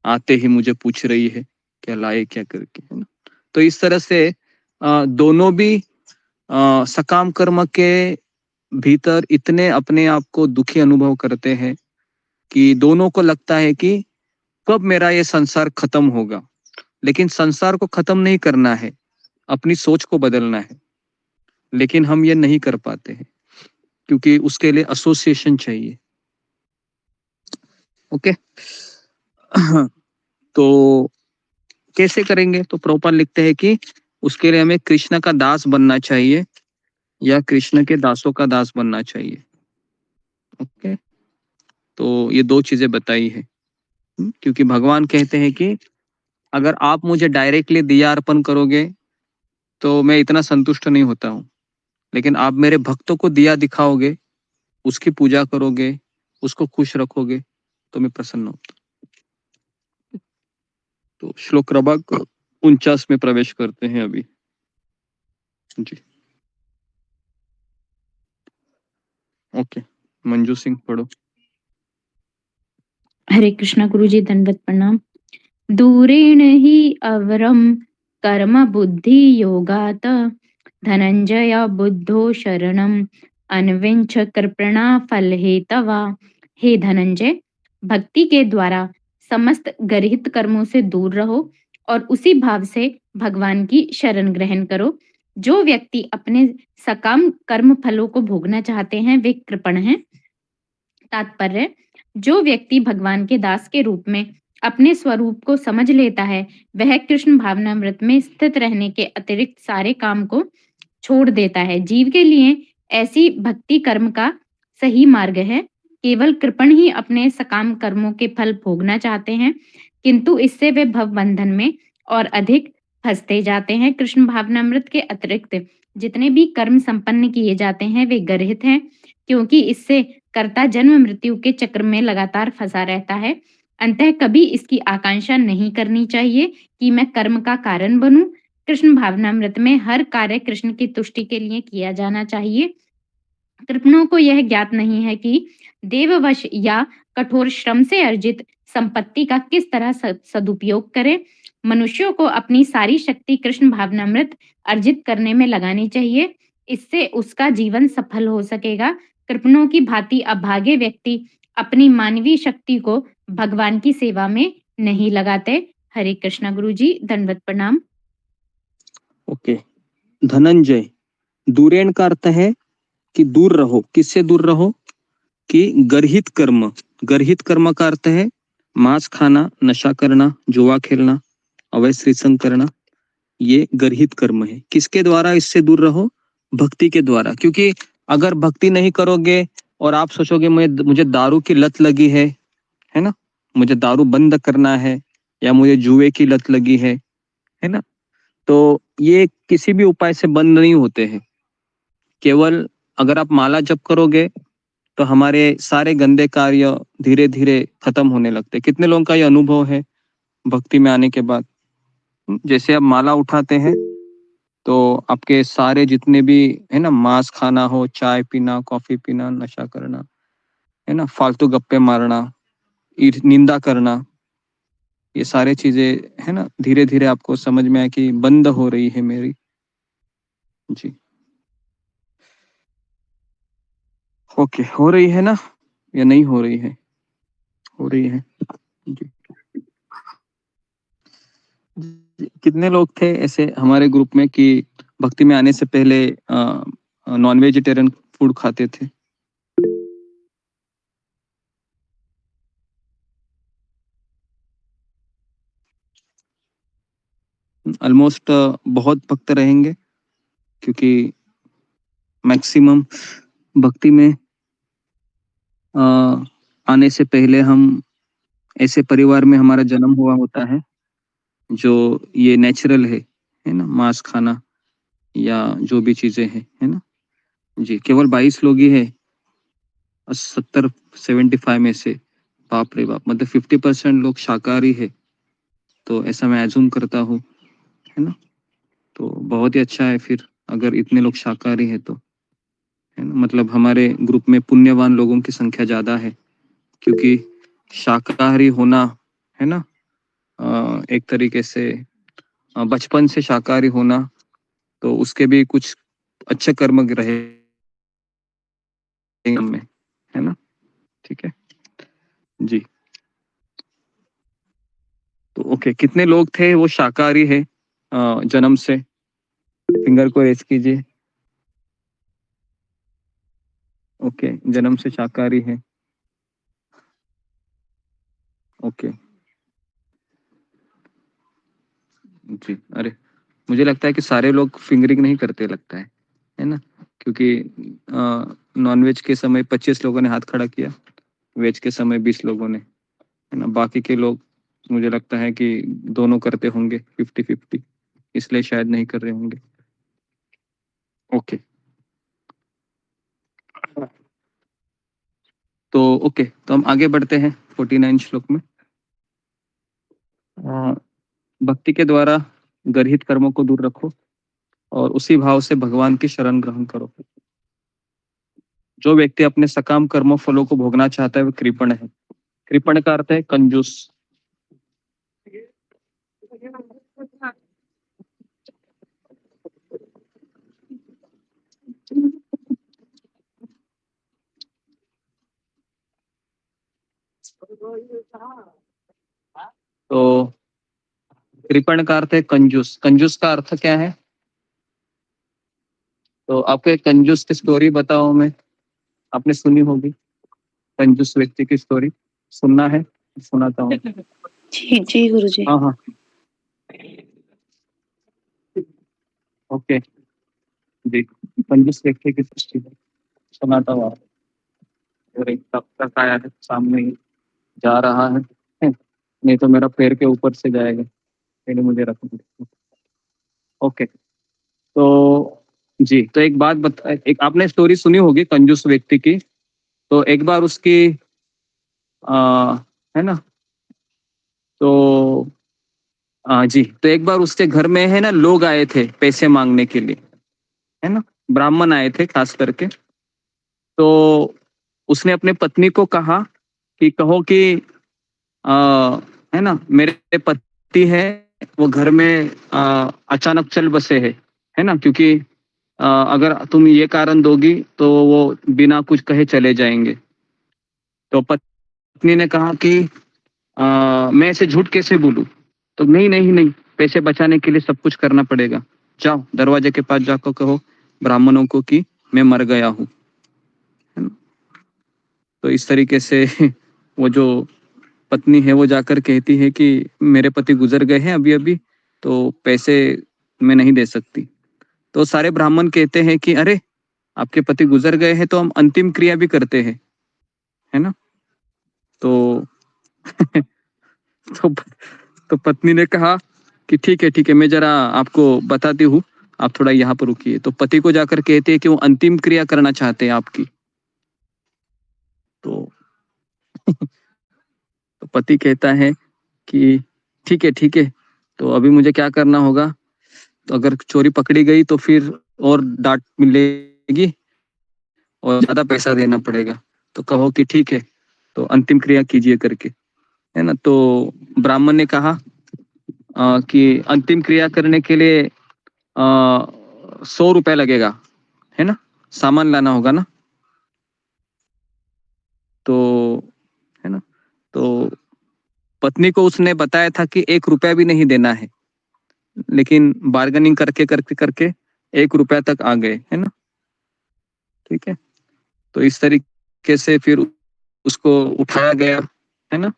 आते ही मुझे पूछ रही है क्या लाए क्या करके, है ना। तो इस तरह से दोनों भी सकाम कर्म के भीतर इतने अपने आप को दुखी अनुभव करते हैं कि दोनों को लगता है कि कब मेरा ये संसार खत्म होगा। लेकिन संसार को खत्म नहीं करना है, अपनी सोच को बदलना है, लेकिन हम ये नहीं कर पाते हैं क्योंकि उसके लिए एसोसिएशन चाहिए। ओके तो कैसे करेंगे? तो प्रभुपाद लिखते हैं कि उसके लिए हमें कृष्ण का दास बनना चाहिए या कृष्ण के दासों का दास बनना चाहिए। ओके, तो ये दो चीजें बताई है, क्योंकि भगवान कहते हैं कि अगर आप मुझे डायरेक्टली दिया अर्पण करोगे तो मैं इतना संतुष्ट नहीं होता हूँ, लेकिन आप मेरे भक्तों को दिया दिखाओगे, उसकी पूजा करोगे, उसको खुश रखोगे, तो मैं प्रसन्न होता। तो श्लोक क्रमांक 49 में प्रवेश करते हैं अभी जी। ओके, मंजू सिंह पढ़ो। हरे कृष्णा गुरुजी, दंडवत प्रणाम। दूरेण हि अवरम कर्म बुद्धि योगात धनंजय बुद्धो शरणम अन्विंच कृपणा फल हेतवा। हे धनंजय, भक्ति के द्वारा समस्त गर्हित कर्मों से दूर रहो और उसी भाव से भगवान की शरण ग्रहण करो। जो व्यक्ति अपने सकाम कर्म फलों को भोगना चाहते हैं वे कृपण हैं। तात्पर्य, जो व्यक्ति भगवान के दास के रूप में अपने स्वरूप को समझ लेता है वह कृष्ण भावनामृत में स्थित रहने के अतिरिक्त सारे काम को छोड़ देता है। जीव के लिए ऐसी भक्ति कर्म का सही मार्ग है। केवल कृपण ही अपने सकाम कर्मों के फल भोगना चाहते हैं, किंतु इससे वे भव बंधन में और अधिक फंसते जाते हैं। कृष्ण भावनामृत के अतिरिक्त जितने भी कर्म संपन्न किए जाते हैं वे गर्हित हैं, क्योंकि इससे कर्ता जन्म मृत्यु के चक्र में लगातार फंसा रहता है। अंतः कभी इसकी आकांक्षा नहीं करनी चाहिए कि मैं कर्म का कारण बनूं। कृष्ण भावनामृत में हर कार्य कृष्ण की तुष्टि के लिए किया जाना चाहिए। कृपणों को यह ज्ञात नहीं है कि देववश या कठोर श्रम से अर्जित संपत्ति का किस तरह सदुपयोग करें। मनुष्यों को अपनी सारी शक्ति कृष्ण भावनामृत अर्जित करने में लगानी चाहिए, इससे उसका जीवन सफल हो सकेगा। कृपणों की भांति अभागे व्यक्ति अपनी मानवीय शक्ति को भगवान की सेवा में नहीं लगाते। हरे कृष्णा गुरुजी, दंडवत प्रणाम। ओके, धनंजय, दूरेण का अर्थ है कि दूर रहो। किससे दूर रहो? कि गर्हित कर्म। गर्हित कर्म का अर्थ है मांस खाना, नशा करना, जुआ खेलना, अवैध श्रीसंग करना, ये गर्हित कर्म है। किसके द्वारा इससे दूर रहो? भक्ति के द्वारा। क्योंकि अगर भक्ति नहीं करोगे और आप सोचोगे मुझे दारू की लत लगी है ना, मुझे दारू बंद करना है या मुझे जुए की लत लगी है ना, तो ये किसी भी उपाय से बंद नहीं होते हैं। केवल अगर आप माला जप करोगे तो हमारे सारे गंदे कार्य धीरे धीरे खत्म होने लगते। कितने लोगों का ये अनुभव है भक्ति में आने के बाद? जैसे आप माला उठाते हैं तो आपके सारे जितने भी है ना, मांस खाना हो, चाय पीना, कॉफी पीना, नशा करना है ना, फालतू गप्पे मारना, निंदा करना, ये सारे चीजें है ना, धीरे धीरे आपको समझ में आए कि बंद हो रही है मेरी। जी ओके, हो रही है ना या नहीं हो रही है? हो रही है। जी कितने लोग थे ऐसे हमारे ग्रुप में कि भक्ति में आने से पहले नॉन वेजिटेरियन फूड खाते थे? ऑलमोस्ट बहुत भक्त रहेंगे, क्योंकि मैक्सिमम भक्ति में आने से पहले हम ऐसे परिवार में हमारा जन्म हुआ होता है जो ये नेचुरल है ना, मांस खाना या जो भी चीजें हैं, है ना। जी केवल 22 लोग ही है 75 में से। बाप रे बाप, मतलब 50% लोग शाकाहारी है, तो ऐसा मैं एज्यूम करता हूँ, है ना। तो बहुत ही अच्छा है फिर अगर इतने लोग शाकाहारी है तो, है ना। मतलब हमारे ग्रुप में पुण्यवान लोगों की संख्या ज्यादा है, क्योंकि शाकाहारी होना है ना, एक तरीके से बचपन से शाकाहारी होना, तो उसके भी कुछ अच्छे कर्म रहे में, है ना। ठीक है जी। तो ओके, कितने लोग थे वो शाकाहारी है जन्म से? फिंगर को रेस कीजिए। ओके, जन्म से शाकाहारी है। ओके जी। अरे मुझे लगता है कि सारे लोग फिंगरिंग नहीं करते लगता है ना, क्योंकि नॉनवेज के समय 25 लोगों ने हाथ खड़ा किया, वेज के समय 20 लोगों ने, है ना। बाकी के लोग मुझे लगता है कि दोनों करते होंगे 50-50, इसलिए शायद नहीं कर रहे होंगे। ओके तो ओके, तो हम आगे बढ़ते हैं 49 श्लोक में। भक्ति के द्वारा गर्हित कर्मों को दूर रखो और उसी भाव से भगवान की शरण ग्रहण करो। जो व्यक्ति अपने सकाम कर्मों फलों को भोगना चाहता है वो कृपण है। कृपण का अर्थ है कंजूस। तो कृपण का अर्थ है कंजूस। कंजूस का अर्थ क्या है? तो आपको एक कंजूस की स्टोरी बताओ मैं, आपने सुनी होगी कंजूस व्यक्ति की स्टोरी, सुनना है? सुनाता हूँ। जी जी गुरुजी। हाँ हाँ ओके जी, कंजूस व्यक्ति की स्टोरी सुनाता हूँ आप। और एक तब तक आया है, सामने ही जा रहा है, नहीं तो मेरा पैर के ऊपर से जाएगा, पहले मुझे रख दो। ओके तो जी, तो एक बात बता, एक आपने स्टोरी सुनी होगी कंजूस व्यक्ति की, तो एक बार उसकी है ना, तो जी, तो एक बार उसके घर में है ना लोग आए थे पैसे मांगने के लिए, है ना, ब्राह्मण आए थे खास करके। तो उसने अपने पत्नी को कहा कि कहो कि है ना, मेरे पति है वो घर में अचानक चल बसे है ना, क्योंकि अगर तुम ये कारण दोगी तो वो बिना कुछ कहे चले जाएंगे। तो पत्नी ने कहा कि मैं ऐसे झूठ कैसे बोलूं? तो नहीं नहीं नहीं, पैसे बचाने के लिए सब कुछ करना पड़ेगा, जाओ दरवाजे के पास जाकर कहो ब्राह्मणों को कि मैं मर गया हूँ, है ना। तो इस तरीके से वो जो पत्नी है वो जाकर कहती है कि मेरे पति गुजर गए हैं अभी अभी, तो पैसे मैं नहीं दे सकती। तो सारे ब्राह्मण कहते हैं कि अरे आपके पति गुजर गए हैं तो हम अंतिम क्रिया भी करते हैं, है ना। तो तो पत्नी ने कहा कि ठीक है, मैं जरा आपको बताती हूँ, आप थोड़ा यहाँ पर रुकिए। तो पति को जाकर कहते हैं कि वो अंतिम क्रिया करना चाहते हैं आपकी। तो तो पति कहता है कि ठीक है, तो अभी मुझे क्या करना होगा? तो अगर चोरी पकड़ी गई तो फिर और डांट मिलेगी और ज्यादा पैसा देना पड़ेगा। तो कहो कि ठीक है, तो अंतिम क्रिया कीजिए करके, है ना। तो ब्राह्मण ने कहा कि अंतिम क्रिया करने के लिए 100 रुपए लगेगा, है ना, सामान लाना होगा ना। तो है ना, तो पत्नी को उसने बताया था कि 1 रुपया भी नहीं देना है, लेकिन बार्गेनिंग करके 1 रुपया तक आ गए, है ना। ठीक है, तो इस तरीके से फिर उसको उठाया गया, है ना,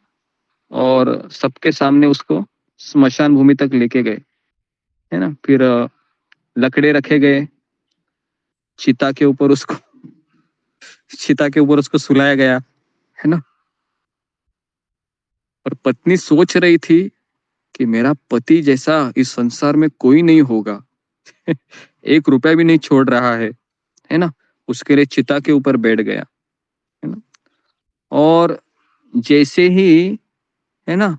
और सबके सामने उसको स्मशान भूमि तक लेके गए, है ना। फिर लकड़े रखे गए, चिता के ऊपर उसको सुलाया गया, है ना। और पत्नी सोच रही थी कि मेरा पति जैसा इस संसार में कोई नहीं होगा। 1 रुपया भी नहीं छोड़ रहा है ना। उसके लिए चिता के ऊपर बैठ गया, है ना। और जैसे ही, है ना,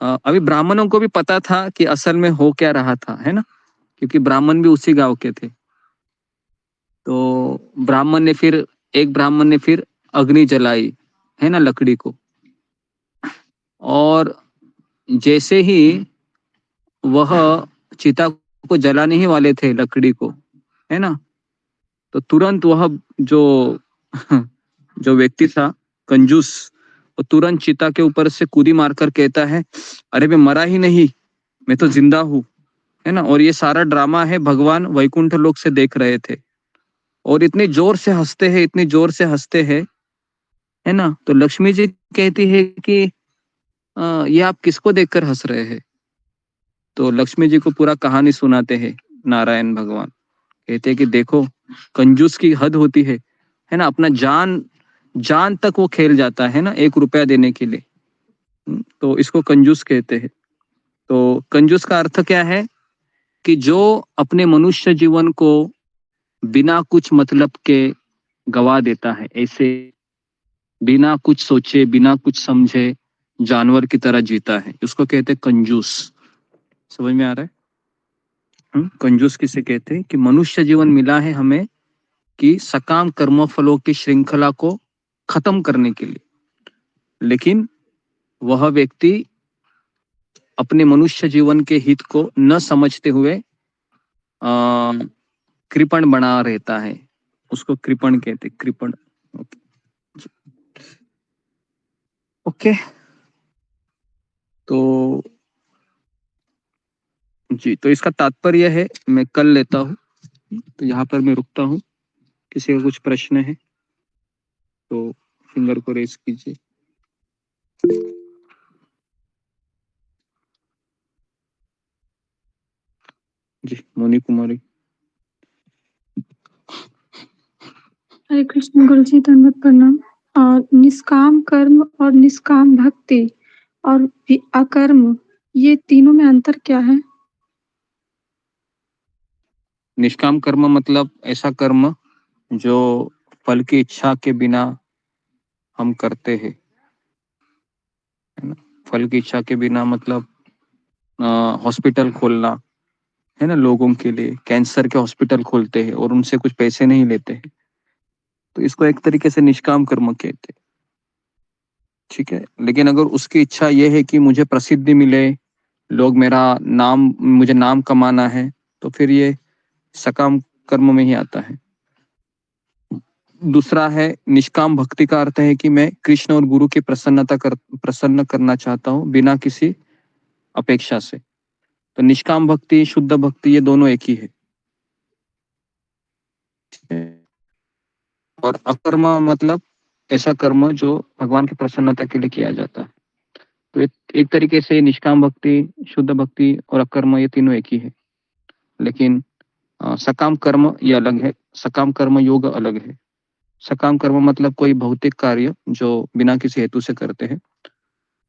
अभी ब्राह्मणों को भी पता था कि असल में हो क्या रहा था, है ना, क्योंकि ब्राह्मण भी उसी गांव के थे। तो एक ब्राह्मण ने फिर अग्नि जलाई, है ना, लकड़ी को। और जैसे ही वह चिता को जलाने ही वाले थे लकड़ी को, है ना, तो तुरंत वह जो व्यक्ति था कंजूस, वो तुरंत चिता के ऊपर से कूदी मारकर कहता है, अरे मैं मरा ही नहीं, मैं तो जिंदा हूँ, है ना। और ये सारा ड्रामा है भगवान वैकुंठ लोक से देख रहे थे, और इतनी जोर से हंसते हैं, है ना। तो लक्ष्मी जी कहती है कि ये आप किसको देखकर हंस रहे हैं? तो लक्ष्मी जी को पूरा कहानी सुनाते हैं नारायण भगवान। कहते हैं कि देखो, कंजूस की हद होती है ना, अपना जान तक वो खेल जाता है ना 1 रुपया देने के लिए। तो इसको कंजूस कहते हैं। तो कंजूस का अर्थ क्या है कि जो अपने मनुष्य जीवन को बिना कुछ मतलब के गवा देता है, ऐसे बिना कुछ सोचे बिना कुछ समझे जानवर की तरह जीता है, उसको कहते हैं कंजूस। समझ में आ रहा है? कंजूस किसे कहते हैं कि मनुष्य जीवन मिला है हमें कि सकाम कर्म फलों की श्रृंखला को खत्म करने के लिए, लेकिन वह व्यक्ति अपने मनुष्य जीवन के हित को न समझते हुए कृपण बना रहता है, उसको कृपण कहते, कृपण। ओके, तो जी, तो इसका तात्पर्य है, मैं कल लेता हूँ, तो यहाँ पर मैं रुकता हूँ। किसी का कुछ प्रश्न है तो फिंगर को रेस कीजिए। जी, मोनी कुमारी। हरे कृष्ण गुरु जी, धन्यवाद, प्रणाम। और निष्काम कर्म और निष्काम भक्ति और अकर्म, ये तीनों में अंतर क्या है? निष्काम कर्म मतलब ऐसा कर्म जो फल की इच्छा के बिना हम करते हैं, है ना। फल की इच्छा के बिना मतलब हॉस्पिटल खोलना, है ना, लोगों के लिए कैंसर के हॉस्पिटल खोलते हैं और उनसे कुछ पैसे नहीं लेते हैं, तो इसको एक तरीके से निष्काम कर्म कहते हैं। ठीक है, लेकिन अगर उसकी इच्छा यह है कि मुझे प्रसिद्धि मिले, मुझे नाम कमाना है, तो फिर ये सकाम कर्म में ही आता है। दूसरा है निष्काम भक्ति का अर्थ है कि मैं कृष्ण और गुरु की प्रसन्न करना चाहता हूँ बिना किसी अपेक्षा से। तो निष्काम भक्ति, शुद्ध भक्ति, ये दोनों एक ही है। और अकर्म मतलब ऐसा कर्म जो भगवान की प्रसन्नता के लिए किया जाता है। तो एक तरीके से निष्काम भक्ति, शुद्ध भक्ति और अकर्म ये तीनों एक ही है, लेकिन सकाम कर्म ये अलग है, सकाम कर्म योग अलग है। सकाम कर्म मतलब कोई भौतिक कार्य जो बिना किसी हेतु से करते हैं,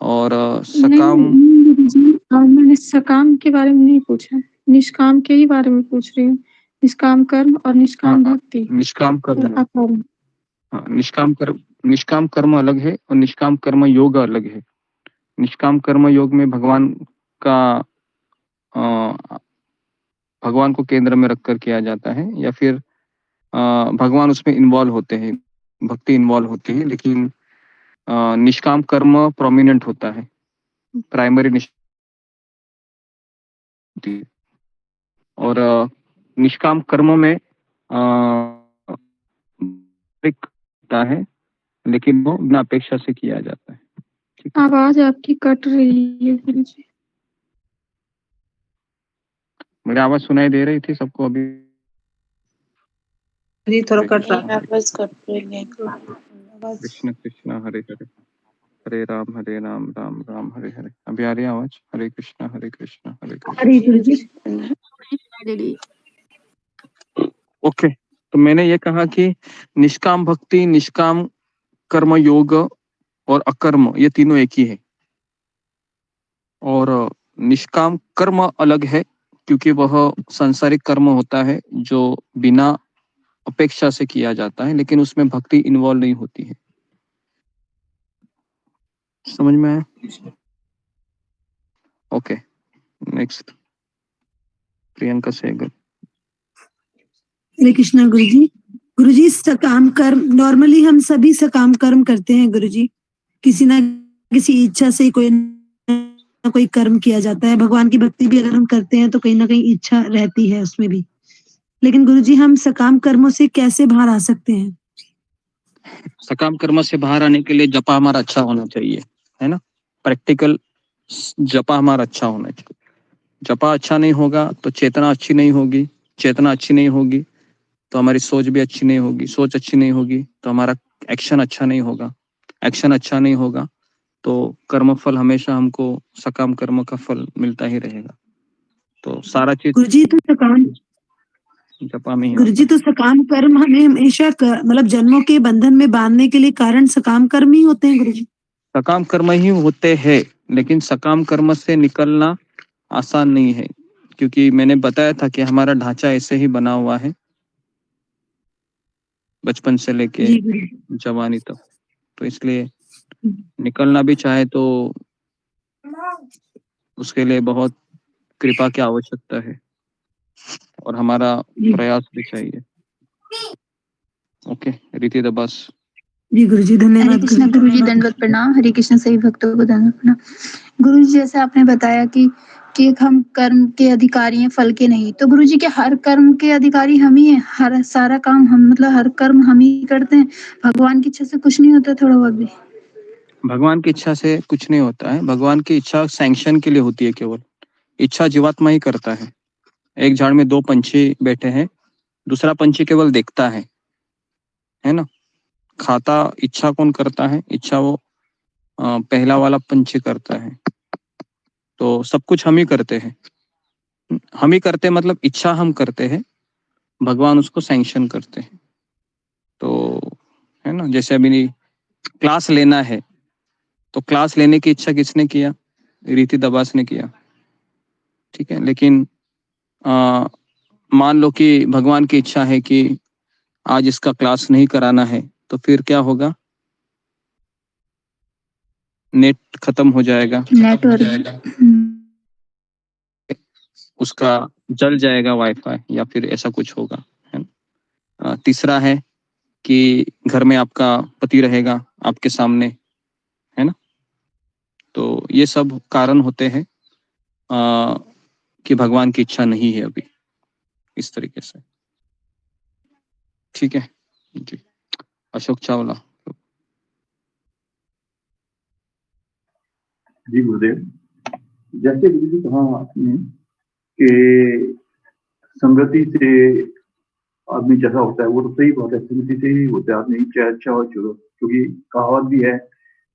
और नहीं सकाम नहीं गुरुजी, मैंने सकाम के बारे में नहीं पूछा, निष्काम के ही बारे में पूछ रही हूँ। निष्काम कर्म और निष्काम भक्ति निष्काम और कर्म, अकर्म। निष्काम कर्म अलग है और निष्काम कर्म योग अलग है। निष्काम कर्म योग में भगवान का भगवान को केंद्र में रखकर किया जाता है, या फिर भगवान उसमें इन्वॉल्व होते हैं, भक्ति इन्वॉल्व होती है, लेकिन निष्काम कर्म प्रोमिनेंट होता है, प्राइमरी और निष्काम कर्म में होता है, लेकिन वो बिना अपेक्षा से किया जाता है। आवाज आपकी कट रही है गुरुजी। मेरी आवाज सुनाई दे रही थी सबको अभी? जी थोड़ा कट रहा है। आवाज कट रही है। कृष्ण कृष्ण हरे हरे, हरे राम राम राम हरे हरे। अभी आ रही है आवाज? हरे कृष्ण हरे कृष्ण हरे कृष्ण। हरे गुरुजी। ओके, तो मैंने ये कहा कि निष्काम भक्ति, निष्काम कर्म योग और अकर्म ये तीनों एक ही है। और निष्काम कर्म अलग है क्योंकि वह सांसारिक कर्म होता है जो बिना अपेक्षा से किया जाता है, लेकिन उसमें भक्ति इन्वॉल्व नहीं होती है। समझ में आया? Okay, next Priyanka Sehgal. हरे कृष्णा गुरुजी। गुरुजी सकाम कर्म, नॉर्मली हम सभी सकाम कर्म करते हैं गुरुजी, किसी ना किसी इच्छा से कोई ना कोई कर्म किया जाता है। भगवान की भक्ति भी अगर हम करते हैं तो कहीं ना कहीं इच्छा रहती है उसमें भी, लेकिन गुरुजी हम सकाम कर्मों से कैसे बाहर आ सकते हैं? सकाम कर्म से बाहर आने के लिए जपा हमारा अच्छा होना चाहिए, है ना? प्रैक्टिकल जपा हमारा अच्छा होना चाहिए। जपा अच्छा नहीं होगा तो चेतना अच्छी नहीं होगी, चेतना अच्छी नहीं होगी तो हमारी सोच भी अच्छी नहीं होगी, सोच अच्छी नहीं होगी तो हमारा एक्शन अच्छा नहीं होगा, एक्शन अच्छा नहीं होगा तो कर्म फल हमेशा हमको सकाम कर्म का फल मिलता ही रहेगा। तो सारा चीज गुरुजी तो सकाम जपा में ही गुरुजी तो सकाम कर्म हमें हमेशा मतलब जन्मों के बंधन में बांधने के लिए कारण सकाम कर्म ही होते हैं गुरुजी। सकाम कर्म ही होते हैं, लेकिन सकाम कर्म से निकलना आसान नहीं है, क्योंकि मैंने बताया था कि हमारा ढांचा ऐसे ही बना हुआ है बचपन से लेके जवानी तक, तो इसलिए निकलना भी चाहे तो उसके लिए बहुत कृपा की आवश्यकता है और हमारा प्रयास भी चाहिए। ओके, रीति दबास। जी गुरुजी हरे धन्यवाद। कृष्णा गुरुजी दंडवत प्रणाम। हरे कृष्ण सभी भक्तों को दंडवत प्रणाम। गुरुजी जैसे आपने बताया कि हम कर्म के अधिकारी हैं, फल के नहीं, तो गुरुजी के हर कर्म के अधिकारी हम ही हैं, हर सारा काम हम, मतलब हर कर्म हम ही करते हैं, भगवान की इच्छा से कुछ नहीं होता थोड़ा बहुत भी? भगवान की इच्छा से कुछ नहीं होता है, भगवान की इच्छा सैंक्शन के लिए होती है, केवल इच्छा जीवात्मा ही करता है। एक झाड़ में दो पंछी बैठे हैं, दूसरा पंछी केवल देखता है ना? खाता इच्छा कौन करता है? इच्छा वो पहला वाला पंछी करता है। तो सब कुछ हम ही करते हैं, हम ही करते हैं, मतलब इच्छा हम करते हैं, भगवान उसको सैंक्शन करते हैं। तो है ना, जैसे अभी क्लास लेना है तो क्लास लेने की इच्छा किसने किया? रीति दबास ने किया, ठीक है। लेकिन मान लो कि भगवान की इच्छा है कि आज इसका क्लास नहीं कराना है, तो फिर क्या होगा? नेट खत्म हो जाएगा, उसका जल जाएगा वाईफाई, या फिर ऐसा कुछ होगा, है ना? तीसरा है कि घर में आपका पति रहेगा आपके सामने, है ना? तो ये सब कारण होते हैं कि भगवान की इच्छा नहीं है अभी, इस तरीके से, ठीक है जी। अशोक चावला। जी गुरुदेव, जैसे गुरु जी कहा आपने कि संगति से आदमी जैसा होता है, वो तो सही बात है, संगति से ही होता है आदमी, चाहे अच्छा हो चलो, क्योंकि कहावत भी है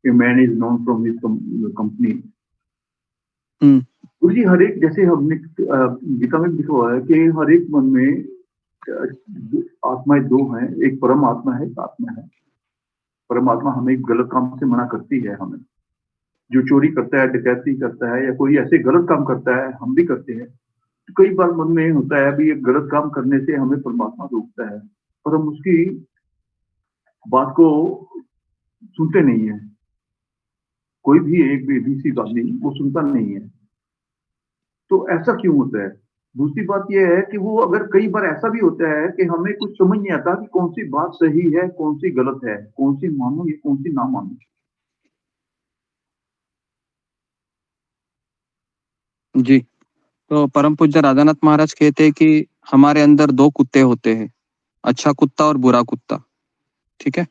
कि man is known from his company. गुरु जी हर एक, जैसे हमने गीता में लिखा हुआ है कि हर एक मन में आत्माएं दो हैं, एक परम आत्मा है, एक आत्मा है। परमात्मा हमें गलत काम से मना करती है हमें, जो चोरी करता है, डकैती करता है या कोई ऐसे गलत काम करता है, हम भी करते हैं, तो कई बार मन में होता है भी ये गलत काम करने से हमें परमात्मा रोकता है, पर हम उसकी बात को सुनते नहीं है। कोई भी एक भी आदमी वो सुनता नहीं है। तो ऐसा क्यों होता है? दूसरी बात ये है कि वो अगर कई बार ऐसा भी होता है कि हमें कुछ समझ नहीं आता कि कौन सी बात सही है, कौन सी गलत है, कौन सी मानो या कौन सी ना मानो। जी, तो परम पूज्य राधानाथ महाराज कहते हैं कि हमारे अंदर 2 कुत्ते होते हैं, अच्छा कुत्ता और बुरा कुत्ता। ठीक है,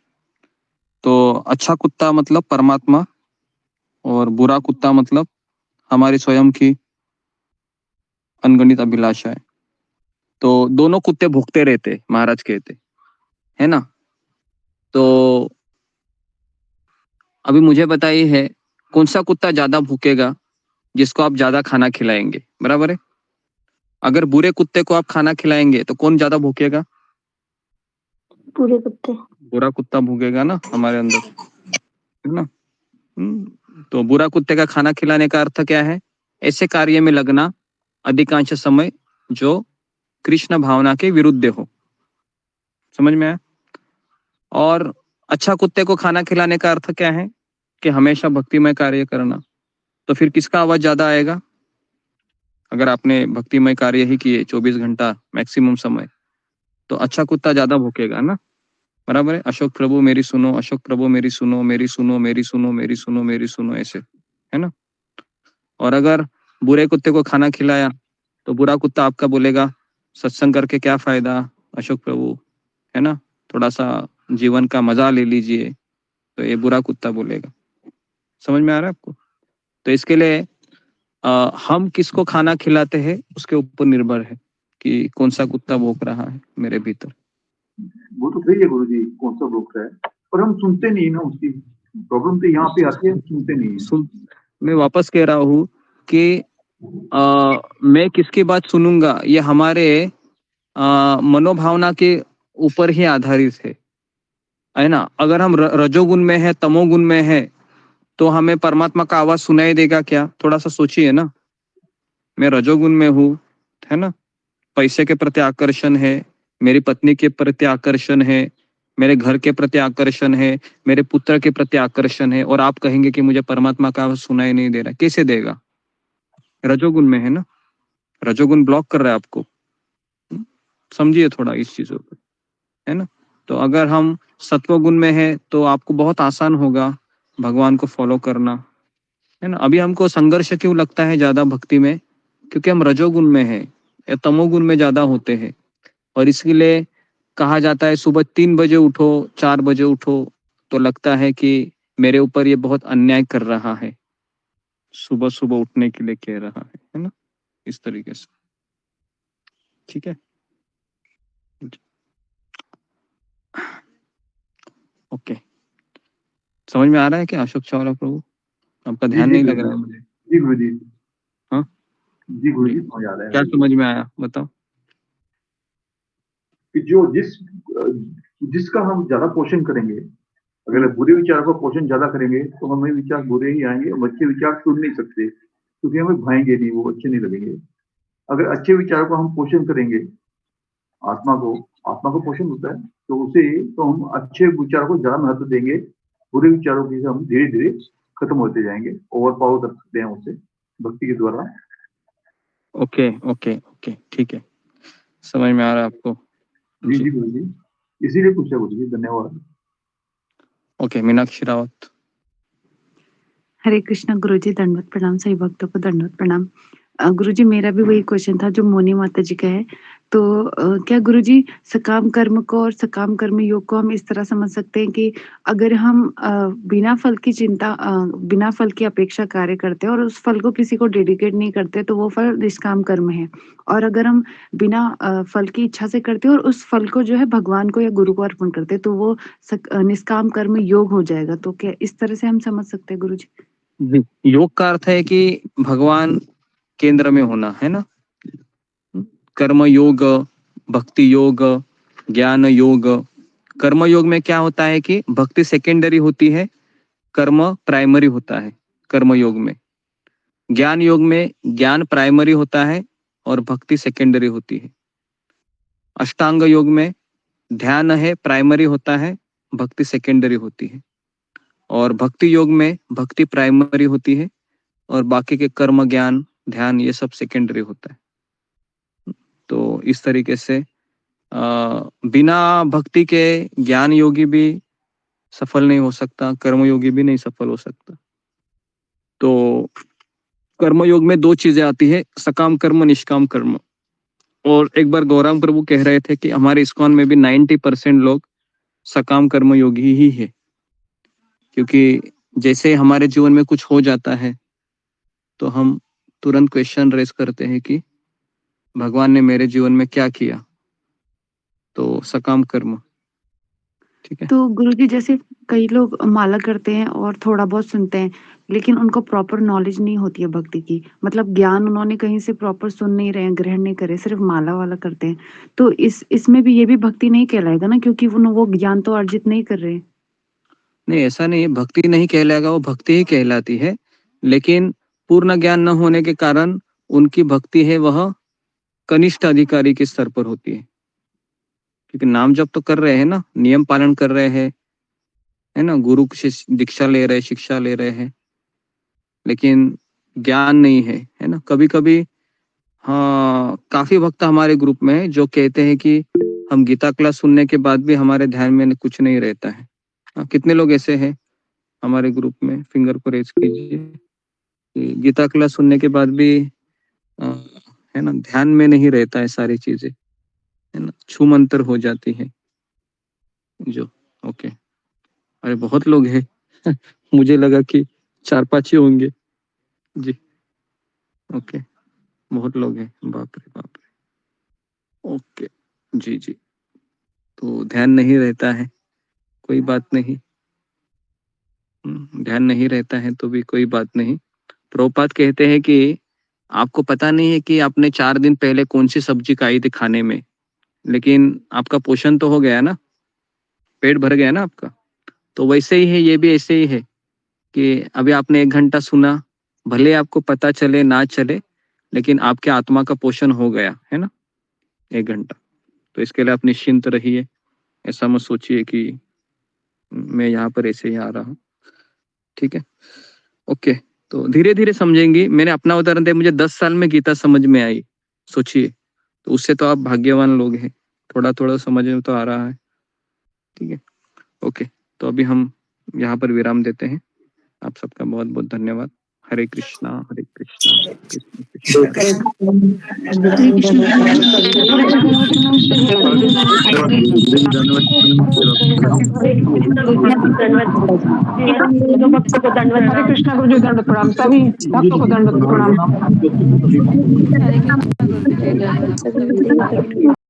तो अच्छा कुत्ता मतलब परमात्मा और बुरा कुत्ता मतलब हमारी स्वयं की अनगणित अभिलाषा है। तो दोनों कुत्ते भूखते रहते, महाराज कहते है ना। तो अभी मुझे बताइए है कौन सा कुत्ता ज्यादा भूखेगा जिसको आप ज्यादा खाना खिलाएंगे, बराबर है। अगर बुरे कुत्ते को आप खाना खिलाएंगे तो कौन ज्यादा भूखेगा? पूरे कुत्ते। बुरा कुत्ता भूखेगा ना हमारे अंदर, है ना। तो बुरा कुत्ते का खाना खिलाने का अर्थ क्या है? ऐसे कार्य में लगना अधिकांश समय जो कृष्ण भावना के विरुद्ध हो। समझ में आया? और अच्छा कुत्ते को खाना खिलाने का अर्थ क्या है? कि हमेशा भक्तिमय कार्य करना। तो फिर किसका आवाज ज्यादा आएगा? अगर आपने भक्तिमय कार्य ही किए 24 घंटा मैक्सिमम समय, तो अच्छा कुत्ता ज्यादा भूखेगा ना, बराबर है। अशोक प्रभु मेरी सुनो, अशोक प्रभु मेरी सुनो, मेरी सुनो, मेरी सुनो, मेरी सुनो, मेरी सुनो, ऐसे, है ना। और अगर बुरे कुत्ते को खाना खिलाया तो बुरा कुत्ता आपका बोलेगा सत्संग करके क्या फायदा अशोक प्रभु, है ना, थोड़ा सा जीवन का मजा ले लीजिए। तो ये बुरा कुत्ता बोलेगा। समझ में आ रहा है आपको? तो इसके लिए हम किसको खाना खिलाते हैं उसके ऊपर निर्भर है कि कौन सा कुत्ता भौंक रहा है मेरे भीतर। वो तो सही है गुरुजी, कौन सा रोक रहा है, पर हम सुनते नहीं ना। उसकी प्रॉब्लम तो यहाँ पे आती है, हम सुनते नहीं है। मैं वापस कह रहा हूँ कि मैं किसकी बात सुनूंगा ये हमारे मनोभावना के ऊपर ही आधारित है ना। अगर हम रजोगुण में है, तमोगुण में है, तो हमें परमात्मा का आवाज सुनाई देगा क्या? थोड़ा सा सोचिए ना। मैं रजोगुण में हूँ, है ना, पैसे के प्रति आकर्षण है, मेरी पत्नी के प्रति आकर्षण है, मेरे घर के प्रति आकर्षण है, मेरे पुत्र के प्रति आकर्षण है, और आप कहेंगे कि मुझे परमात्मा का आवाज सुनाई नहीं दे रहा। कैसे देगा? रजोगुण में है ना, रजोगुण ब्लॉक कर रहा है आपको। समझिए थोड़ा इस चीजों को, है ना। तो अगर हम सत्वगुण में है तो आपको बहुत आसान होगा भगवान को फॉलो करना, है ना। अभी हमको संघर्ष क्यों लगता है ज्यादा भक्ति में? क्योंकि हम रजोगुण में है या तमोगुण में ज्यादा होते हैं। और इसके लिए कहा जाता है सुबह 3 बजे उठो, 4 बजे उठो, तो लगता है कि मेरे ऊपर ये बहुत अन्याय कर रहा है, सुबह सुबह उठने के लिए कह रहा है ना, इस तरीके से। ठीक है, ओके। समझ में आ रहा है क्या अशोक चावला प्रभु? आपका ध्यान नहीं लग रहा है मुझे। जी गुरु जी। हाँ जी गुरु जी, समझ आ रहा है। क्या समझ में आया बताओ? कि जो जिसका हम ज्यादा पोषण करेंगे, अगर बुरे विचार का पोषण ज्यादा करेंगे तो हमें विचार बुरे ही आएंगे। हम अच्छे विचार सुन नहीं सकते क्योंकि हमें भाएंगे नहीं, वो अच्छे नहीं लगेंगे। अगर अच्छे विचार को हम पोषण करेंगे, आत्मा को पोषण होता है, तो उसे तो हम अच्छे विचारों को ज्यादा महत्व देंगे। बुरे विचारों की हम धीरे धीरे खत्म होते जाएंगे, ओवर पावर कर सकते हैं उसे भक्ति के द्वारा। ओके ओके ओके, ठीक है, समझ में आ रहा है आपको? जी जी गुरु जी, इसीलिए पूछा गुरु जी, धन्यवाद। ओके, मीनाक्षी रावत। हरे कृष्णा गुरुजी, दंडवत प्रणाम। सही भक्तों को दंडवत प्रणाम। गुरुजी मेरा भी वही क्वेश्चन था जो मोनी माता जी का है। तो क्या गुरुजी सकाम कर्म को और सकाम कर्म योग को हम इस तरह समझ सकते हैं कि अगर हम बिना फल की चिंता, बिना फल की अपेक्षा कार्य करते हैं और उस फल को किसी को डेडिकेट नहीं करते तो वो फल निष्काम कर्म है। और अगर हम बिना फल की इच्छा से करते हैं और उस फल को जो है भगवान को या गुरु को अर्पण करते हैं तो वो निष्काम कर्म योग हो जाएगा। तो क्या इस तरह से हम समझ सकते हैं गुरुजी? जी, योग का अर्थ है कि भगवान केंद्र में होना, है ना। कर्म योग, भक्ति योग, ज्ञान योग। कर्म योग में क्या होता है कि भक्ति सेकेंडरी होती है, कर्म प्राइमरी होता है। कर्म योग में। ज्ञान योग में ज्ञान प्राइमरी होता है और भक्ति सेकेंडरी होती है। अष्टांग योग में ध्यान है प्राइमरी होता है, भक्ति सेकेंडरी होती है। और भक्ति योग में भक्ति प्राइमरी होती है और बाकी के कर्म ज्ञान ध्यान ये सब सेकेंडरी होता है। तो इस तरीके से बिना भक्ति के ज्ञान योगी भी सफल नहीं हो सकता, कर्म योगी भी नहीं सफल हो सकता। तो कर्म योग में दो चीजें आती है, सकाम कर्म, निष्काम कर्म। और एक बार गौरांग प्रभु कह रहे थे कि हमारे इस्कॉन में भी 90% लोग सकाम कर्म योगी ही है, क्योंकि जैसे हमारे जीवन में कुछ हो जाता है तो हम तुरंत क्वेश्चन रेज करते हैं कि भगवान ने मेरे जीवन में क्या किया, तो सकाम कर्म। ठीक है। तो गुरुजी जैसे कई लोग माला करते हैं और थोड़ा बहुत सुनते हैं, लेकिन उनको प्रॉपर नॉलेज नहीं होती है भक्ति की, मतलब ज्ञान उन्होंने कहीं से प्रॉपर सुन नहीं रहे हैं, ग्रहण नहीं करे, सिर्फ माला वाला करते हैं। तो इसमें भी ये भी भक्ति नहीं कहलाएगा ना, क्योंकि वो ज्ञान तो अर्जित नहीं कर रहे। नहीं, ऐसा नहीं है, भक्ति नहीं कहलाएगा, वो भक्ति ही कहलाती है, लेकिन पूर्ण ज्ञान न होने के कारण उनकी भक्ति है वह कनिष्ठ अधिकारी के स्तर पर होती है। क्योंकि नाम जप तो कर रहे हैं ना, नियम पालन कर रहे हैं, है ना, गुरु से दीक्षा ले रहे, शिक्षा ले रहे हैं, लेकिन ज्ञान नहीं है, है ना। कभी कभी हाँ, काफी भक्त हमारे ग्रुप में है जो कहते हैं कि हम गीता क्लास सुनने के बाद भी हमारे ध्यान में कुछ नहीं रहता है। कितने लोग ऐसे हैं हमारे ग्रुप में, फिंगर को रेज कीजिए। गीता क्लास सुनने के बाद भी है ना, ध्यान में नहीं रहता है सारी चीजें, है ना, छू मंतर हो जाती है जो। ओके, अरे बहुत लोग हैं मुझे लगा कि 4-5 ही होंगे जी। ओके, बहुत लोग हैं, बाप रे बाप रे। ओके जी जी, तो ध्यान नहीं रहता है, कोई बात नहीं, ध्यान नहीं रहता है तो भी कोई बात नहीं। प्रभुपाद कहते हैं कि आपको पता नहीं है कि आपने 4 दिन पहले कौन सी सब्जी खाई थी खाने में, लेकिन आपका पोषण तो हो गया ना, पेट भर गया ना आपका। तो वैसे ही है, ये भी ऐसे ही है कि अभी आपने 1 घंटा सुना, भले आपको पता चले ना चले, लेकिन आपके आत्मा का पोषण हो गया है ना 1 घंटा। तो इसके लिए आप निश्चिंत रहिए, ऐसा मत सोचिए कि मैं यहाँ पर ऐसे ही आ रहा हूँ। ठीक है, ओके। तो धीरे धीरे समझेंगी। मैंने अपना उदाहरण दिया, मुझे 10 साल में गीता समझ में आई, सोचिए, तो उससे तो आप भाग्यवान लोग हैं, थोड़ा थोड़ा समझ में तो आ रहा है। ठीक है, ओके। तो अभी हम यहाँ पर विराम देते हैं। आप सबका बहुत बहुत धन्यवाद। हरे कृष्णा हरे कृष्णा कृष्ण भक्तों को दंडवत, हरे कृष्णा गुरु जी दंडवत प्रणाम, सभी भक्तों को दंडवत प्रणाम।